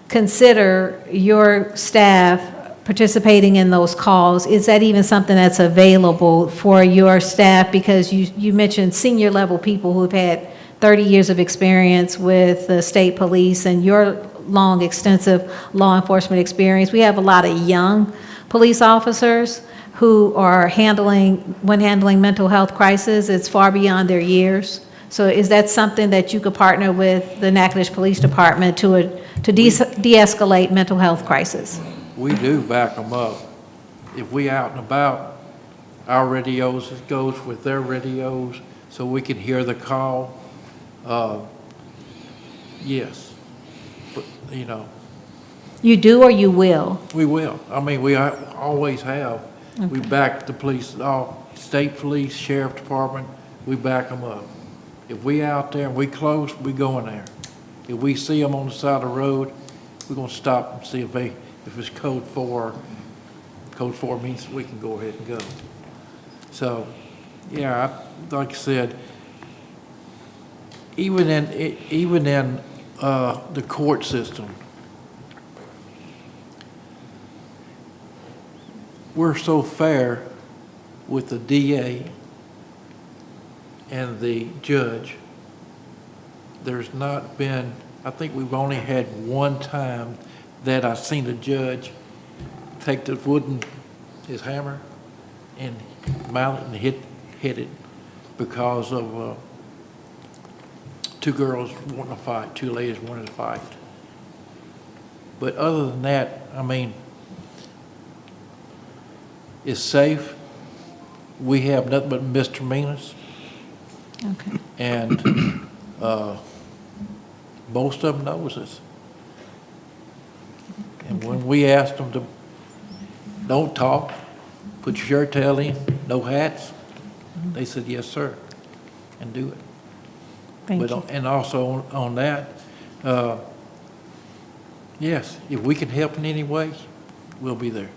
consider your staff participating in those calls? Is that even something that's available for your staff? Because you mentioned senior level people who've had 30 years of experience with the state police and your long, extensive law enforcement experience. We have a lot of young police officers who are handling mental health crisis. It's far beyond their years. So is that something that you could partner with the Natchitoches Police Department to de-escalate mental health crisis? We do back them up. If we out and about, our radios goes with their radios so we can hear the call. Yes, but You do or you will? we will. I mean, we always have. Okay. We back the police, all state police, sheriff department, we back them up. If we out there and we close, we go in there. If we see them on the side of the road, we're gonna stop and see if it's code 4. Code 4 means we can go ahead and go. So, yeah, like I said, even in the court system, we're so fair with the DA and the judge. There's not been, I think we've only had one time that I've seen a judge take his hammer and mount it and hit it because of two girls wanting to fight, two ladies wanting to fight. But other than that, I mean, it's safe. We have nothing but misdemeanors. Okay. And most of them knows us. And when we asked them to don't talk, put your shirt tail in, no hats, they said, yes, sir, and do it. Thank you. And also on that, yes, if we can help in any way, we'll be there.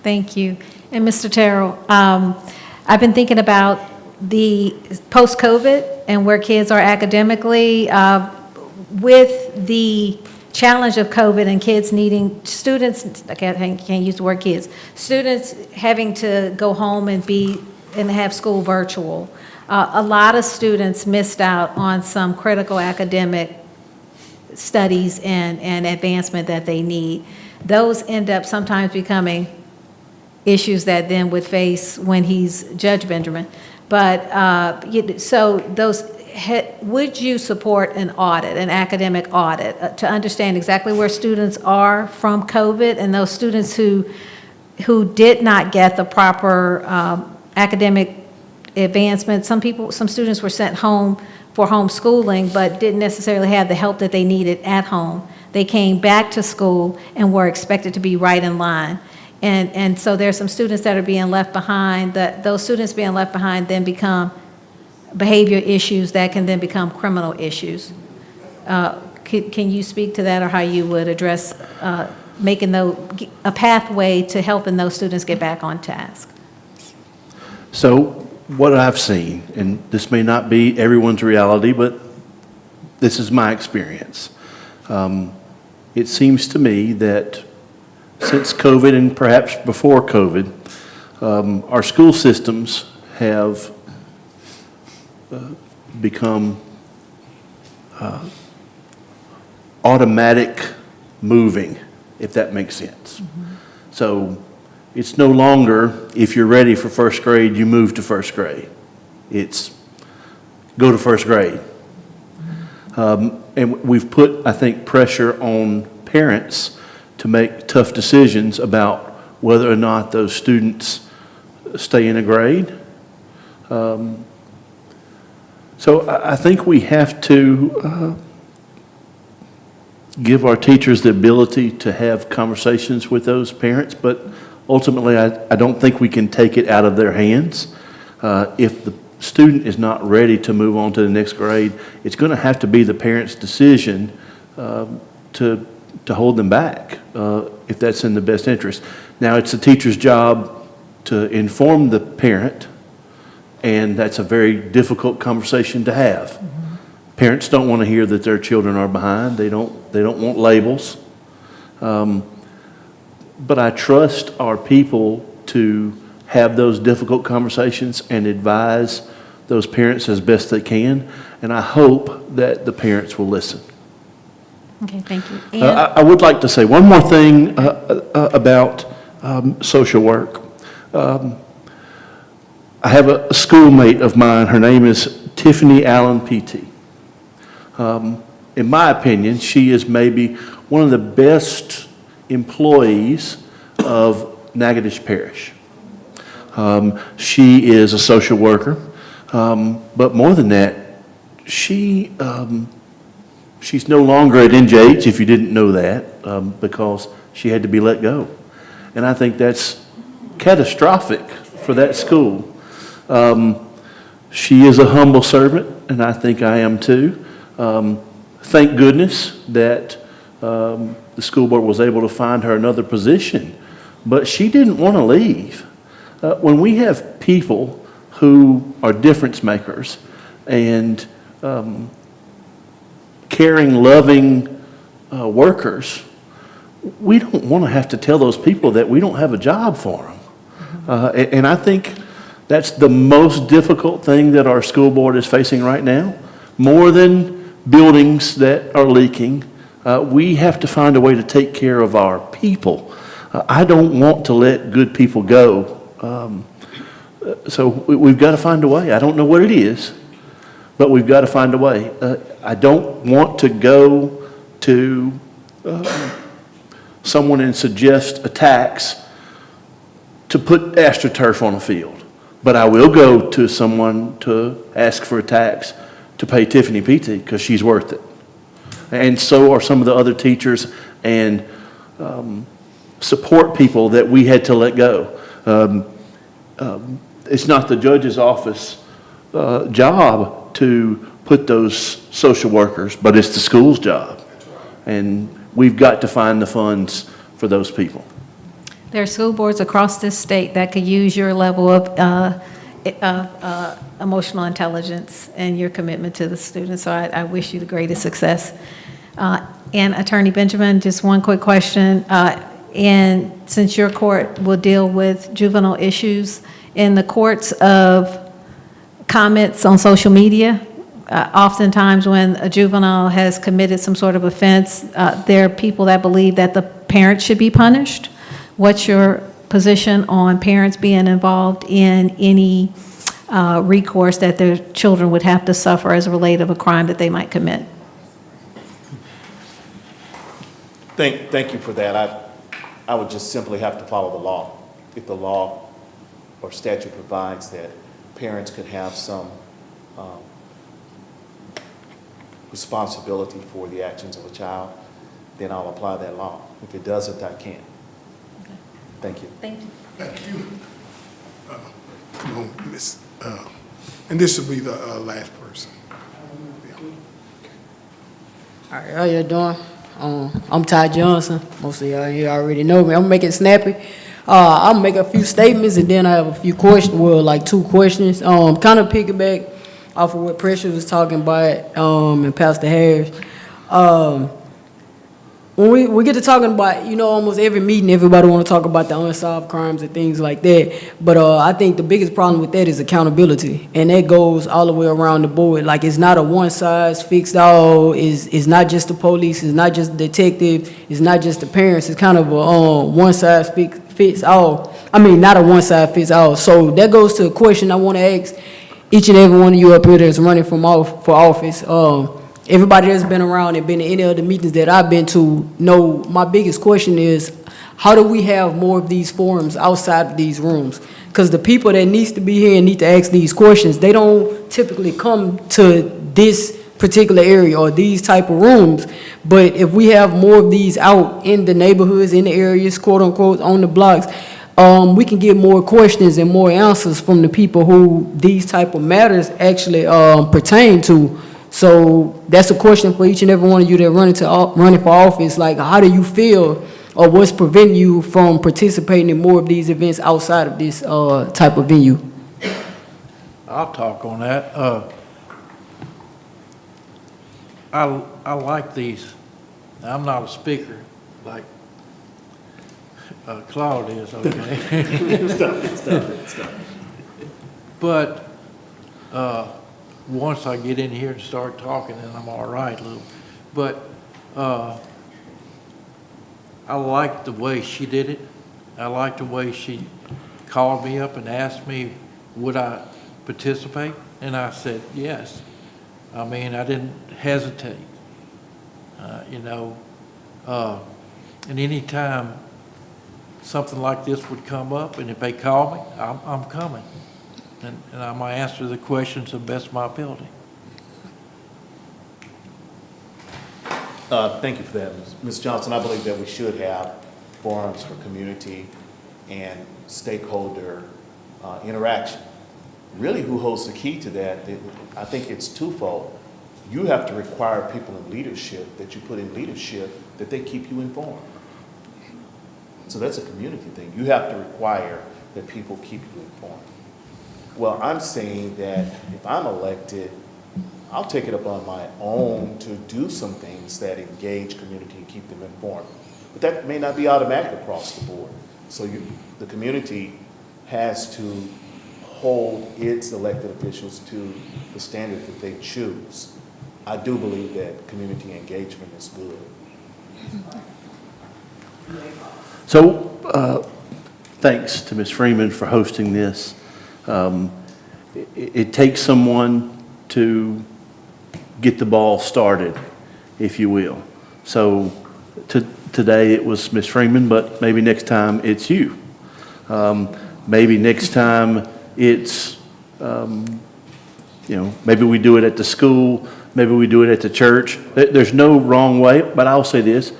Thank you. And Mr. Terrell, I've been thinking about the post-COVID and where kids are academically with the challenge of COVID and kids needing, students, I can't use the word kids, students having to go home and have school virtual. A lot of students missed out on some critical academic studies and advancement that they need. Those end up sometimes becoming issues that then would face when he's Judge Benjamin. But so those, would you support an audit, an academic audit, to understand exactly where students are from COVID and those students who did not get the proper academic advancement? Some students were sent home for homeschooling, but didn't necessarily have the help that they needed at home. They came back to school and were expected to be right in line. And so there's some students that are being left behind, that those students being left behind then become behavior issues that can then become criminal issues. Can you speak to that, or how you would address making a pathway to helping those students get back on task? So what I've seen, and this may not be everyone's reality, but this is my experience. It seems to me that since COVID and perhaps before COVID, our school systems have become automatic moving, if that makes sense. So it's no longer, if you're ready for first grade, you move to first grade. It's go to first grade. And we've put, I think, pressure on parents to make tough decisions about whether or not those students stay in a grade. So I think we have to give our teachers the ability to have conversations with those parents, but ultimately I don't think we can take it out of their hands. If the student is not ready to move on to the next grade, it's going to have to be the parent's decision to hold them back if that's in the best interest. Now, it's the teacher's job to inform the parent, and that's a very difficult conversation to have. Parents don't want to hear that their children are behind. They don't want labels. But I trust our people to have those difficult conversations and advise those parents as best they can. And I hope that the parents will listen. Okay, thank you. And I would like to say one more thing about social work. I have a schoolmate of mine. Her name is Tiffany Allen P.T. In my opinion, she is maybe one of the best employees of Natchitoches Parish. She is a social worker, but more than that, she's no longer at NJH, if you didn't know that, because she had to be let go. And I think that's catastrophic for that school. She is a humble servant, and I think I am too. Thank goodness that the school board was able to find her another position, but she didn't want to leave. When we have people who are difference makers and caring, loving workers, we don't want to have to tell those people that we don't have a job for them. And I think that's the most difficult thing that our school board is facing right now. More than buildings that are leaking, we have to find a way to take care of our people. I don't want to let good people go. So we've got to find a way. I don't know what it is, but we've got to find a way. I don't want to go to someone and suggest a tax to put AstroTurf on a field, but I will go to someone to ask for a tax to pay Tiffany P.T. because she's worth it. And so are some of the other teachers and support people that we had to let go. It's not the judge's office job to put those social workers, but it's the school's job. And we've got to find the funds for those people. there are school boards across this state that could use your level of emotional intelligence and your commitment to the students. So I wish you the greatest success. And Attorney Benjamin, just one quick question. And since your court will deal with juvenile issues, in the courts of comments on social media, oftentimes when a juvenile has committed some sort of offense, there are people that believe that the parents should be punished. What's your position on parents being involved in any recourse that their children would have to suffer as a result of a crime that they might commit? Thank you for that. I would just simply have to follow the law. If the law or statute provides that parents could have some responsibility for the actions of a child, then I'll apply that law. If it doesn't, I can't. Thank you. Thank you. Thank you. Come on, Miss, and this will be the last person. All right, how y'all doing? I'm Ty Johnson. Most of y'all here already know me. I'm gonna make it snappy. I'll make a few statements and then I have a few questions, well, like 2 questions. Kind of piggyback off of what Precious was talking about, and Pastor Harris. When we get to talking about, you know, almost every meeting, everybody want to talk about the unsolved crimes and things like that. But I think the biggest problem with that is accountability, and that goes all the way around the board. Like, it's not a one-size-fits-all. It's not just the police. It's not just the detective. It's not just the parents. It's kind of a one-size-fits-all. I mean, not a one-size-fits-all. So that goes to a question I want to ask each and every one of you up here that's running for office. Everybody that's been around and been to any of the meetings that I've been to know my biggest question is, how do we have more of these forums outside of these rooms? Because the people that needs to be here and need to ask these questions, they don't typically come to this particular area or these type of rooms. But if we have more of these out in the neighborhoods, in the areas, quote unquote, on the blocks, we can get more questions and more answers from the people who these type of matters actually pertain to. So that's a question for each and every one of you that running for office. Like, how do you feel, or what's preventing you from participating in more of these events outside of this type of venue? I'll talk on that. I like these. I'm not a speaker like Claude is, okay? Stop. But once I get in here and start talking, then I'm all right, little. But I like the way she did it. I like the way she called me up and asked me, would I participate? And I said, yes. I mean, I didn't hesitate, you know. And any time something like this would come up, and if they call me, I'm coming. And I'm going to answer the questions to the best of my ability. Thank you for that, Ms. Johnson. I believe that we should have forums for community and stakeholder interaction. Really, who holds the key to that? I think it's twofold. You have to require people in leadership, that you put in leadership, that they keep you informed. So that's a community thing. You have to require that people keep you informed. Well, I'm saying that if I'm elected, I'll take it up on my own to do some things that engage community and keep them informed. But that may not be automatic across the board. So the community has to hold its elected officials to the standard that they choose. I do believe that community engagement is good. So, thanks to Ms. Freeman for hosting this. It takes someone to get the ball started, if you will. So today it was Ms. Freeman, but maybe next time it's you. Maybe next time it's, maybe we do it at the school, maybe we do it at the church. There's no wrong way, but I'll say this,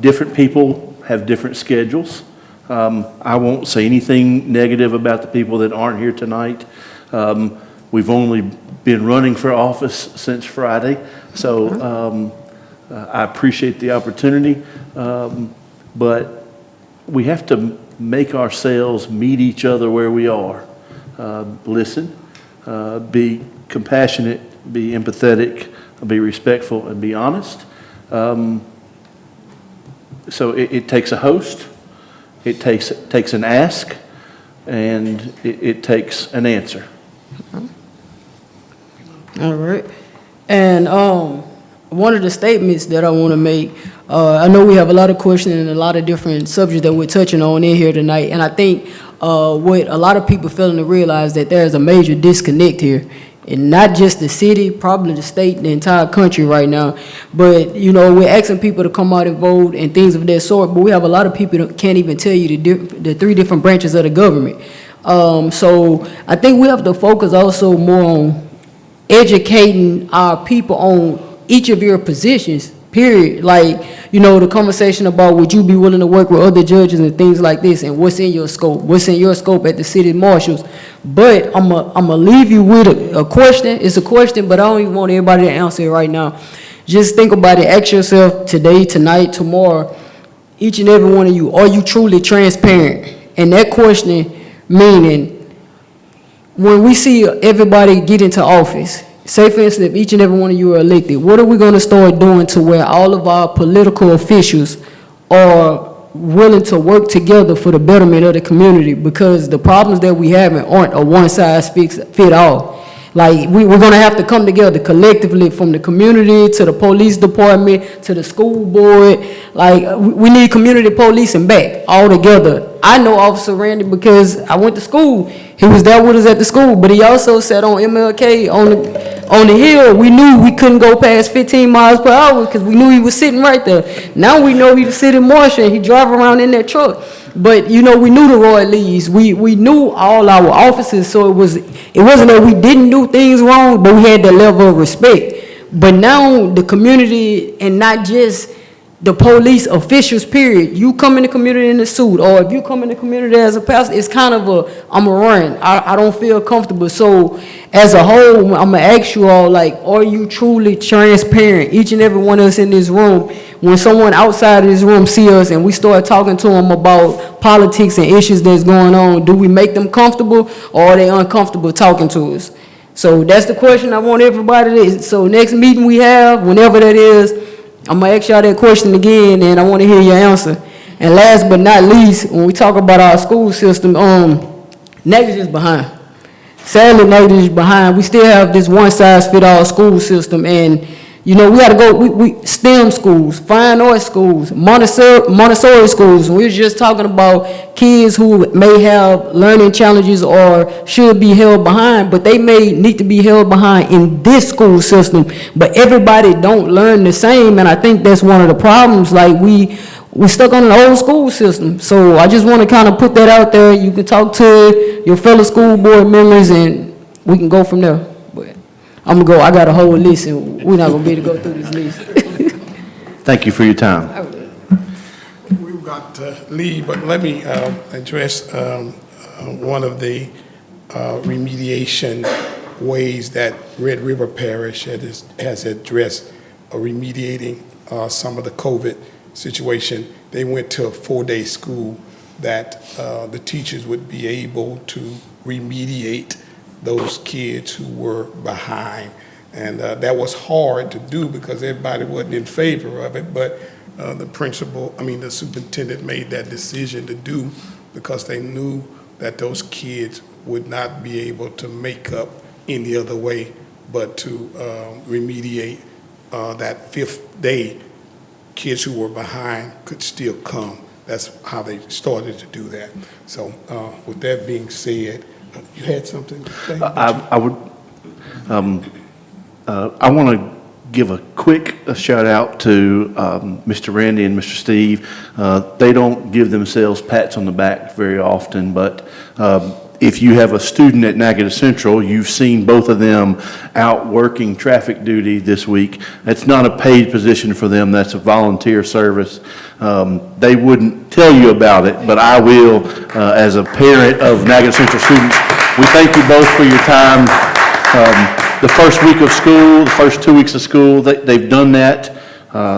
different people have different schedules. I won't say anything negative about the people that aren't here tonight. We've only been running for office since Friday, so I appreciate the opportunity, but we have to make ourselves meet each other where we are. Listen, be compassionate, be empathetic, be respectful, and be honest. So it takes a host. It takes an ask, and it takes an answer. All right. And one of the statements that I want to make, I know we have a lot of questions and a lot of different subjects that we're touching on in here tonight, and I think what a lot of people failing to realize that there's a major disconnect here. And not just the city, probably the state, the entire country right now. But, we're asking people to come out and vote and things of that sort, but we have a lot of people that can't even tell you the 3 different branches of the government. So I think we have to focus also more on educating our people on each of your positions period. Like, you know, the conversation about would you be willing to work with other judges and things like this, and what's in your scope, at the city marshals. But I'ma leave you with a question. It's a question, but I don't even want everybody to answer it right now. Just think about it. Ask yourself today, tonight, tomorrow, each and every one of you, are you truly transparent? And that question meaning, when we see everybody get into office, say for instance, if each and every one of you are elected, what are we going to start doing to where all of our political officials are willing to work together for the betterment of the community? Because the problems that we have aren't a one-size-fits-all. Like, we're going to have to come together collectively, from the community to the police department to the school board. Like, we need community policing back all together. I know Officer Randy because I went to school. He was there with us at the school, but he also sat on MLK on the hill. We knew we couldn't go past 15 miles per hour because we knew he was sitting right there. Now we know he's sitting marshal and he drive around in that truck. But, you know, we knew the Roy Lees. We knew all our officers, so it wasn't that we didn't do things wrong, but we had that level of respect. But now the community, and not just the police officials, period. You come in the community in a suit, or if you come in the community as a pastor, it's kind of I'm a run. I don't feel comfortable. So as a whole, I'm going to ask you all, like, are you truly transparent? Each and every one of us in this room, when someone outside of this room see us and we start talking to them about politics and issues that's going on, do we make them comfortable, or are they uncomfortable talking to us? So that's the question I want everybody to. So next meeting we have, whenever that is, I'm going to ask y'all that question again, and I want to hear your answer. And last but not least, when we talk about our school system, Natchitoches is behind. Sadly, Natchitoches is behind. We still have this one-size-fits-all school system, and, you know, we got to go, we STEM schools, fine arts schools, Montessori schools. We were just talking about kids who may have learning challenges or should be held behind, but they may need to be held behind in this school system. But everybody don't learn the same, and I think that's one of the problems. Like, we stuck on an old school system. So I just want to kind of put that out there. You can talk to your fellow school board members, and we can go from there. But I'm going to go. I got a whole list, and we're not going to be able to go through this list. Thank you for your time. We've got to leave, but let me address one of the remediation ways that Red River Parish has addressed remediating some of the COVID situation. They went to a 4-day school that the teachers would be able to remediate those kids who were behind. And that was hard to do because everybody wasn't in favor of it, but the superintendent made that decision to do because they knew that those kids would not be able to make up any other way but to remediate that 5th day. Kids who were behind could still come. That's how they started to do that. So with that being said, you had something to say? I want to give a quick shout out to Mr. Randy and Mr. Steve. They don't give themselves pats on the back very often, but if you have a student at Natchitoches Central, you've seen both of them out working traffic duty this week. It's not a paid position for them. That's a volunteer service. They wouldn't tell you about it, but I will as a parent of Natchitoches Central students. We thank you both for your time. The first week of school, the first 2 weeks of school, they've done that.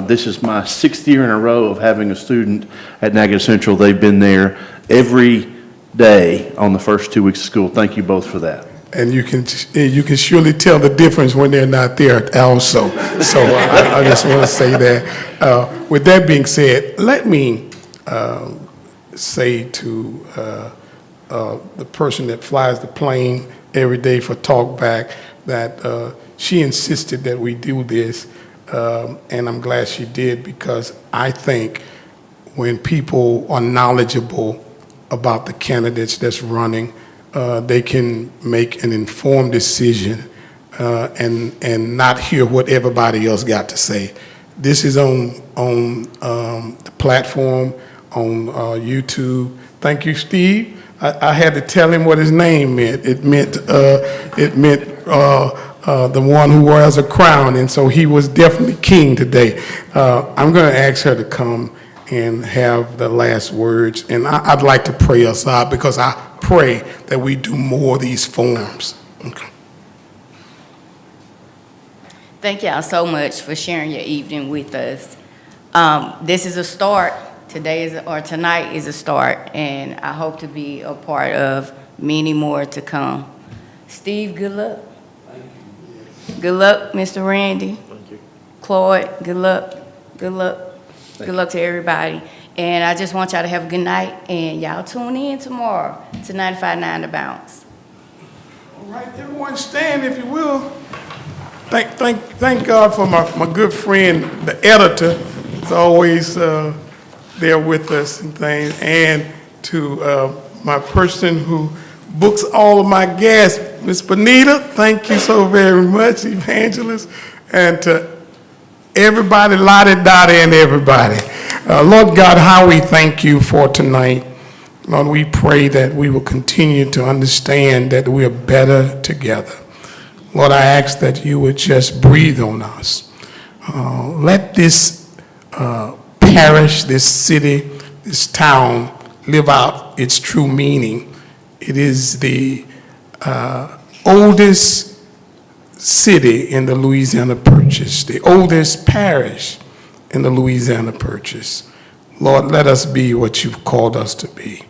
This is my 6th year in a row of having a student at Natchitoches Central. They've been there every day on the first 2 weeks of school. Thank you both for that. And you can surely tell the difference when they're not there also. So I just want to say that. With that being said, let me say to the person that flies the plane every day for Talkback that she insisted that we do this, and I'm glad she did, because I think when people are knowledgeable about the candidates that's running, they can make an informed decision and not hear what everybody else got to say. This is on the platform, on YouTube. Thank you, Steve. I had to tell him what his name meant. It meant the one who wears a crown, and so he was definitely king today. I'm going to ask her to come and have the last words, and I'd like to pray us out because I pray that we do more of these forums. Okay. Thank y'all so much for sharing your evening with us. This is a start. Tonight is a start, and I hope to be a part of many more to come. Steve, good luck. Thank you. Good luck, Mr. Randy. Thank you. Claude, good luck. Good luck. Good luck to everybody. And I just want y'all to have a good night, and y'all tune in tomorrow to 95.9 The Bounce. All right, everyone stand if you will. Thank God for my good friend, the editor. He's always there with us and things. And to my person who books all of my gas, Miss Bonita, thank you so very much, Evangelist. And to everybody, Lottie, Dottie, and everybody. Lord God, how we thank you for tonight. Lord, we pray that we will continue to understand that we are better together. Lord, I ask that you would just breathe on us. Let this parish, this city, this town live out its true meaning. It is the oldest city in the Louisiana Purchase, the oldest parish in the Louisiana Purchase. Lord, let us be what you've called us to be.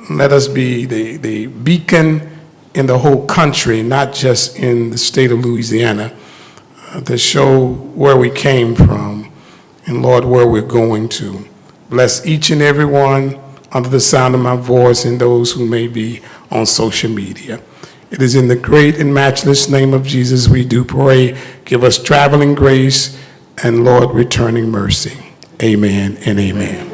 Let us be the beacon in the whole country, not just in the state of Louisiana, to show where we came from and, Lord, where we're going to. Bless each and every one under the sound of my voice and those who may be on social media. It is in the great and matchless name of Jesus we do pray. Give us traveling grace and, Lord, returning mercy. Amen and amen.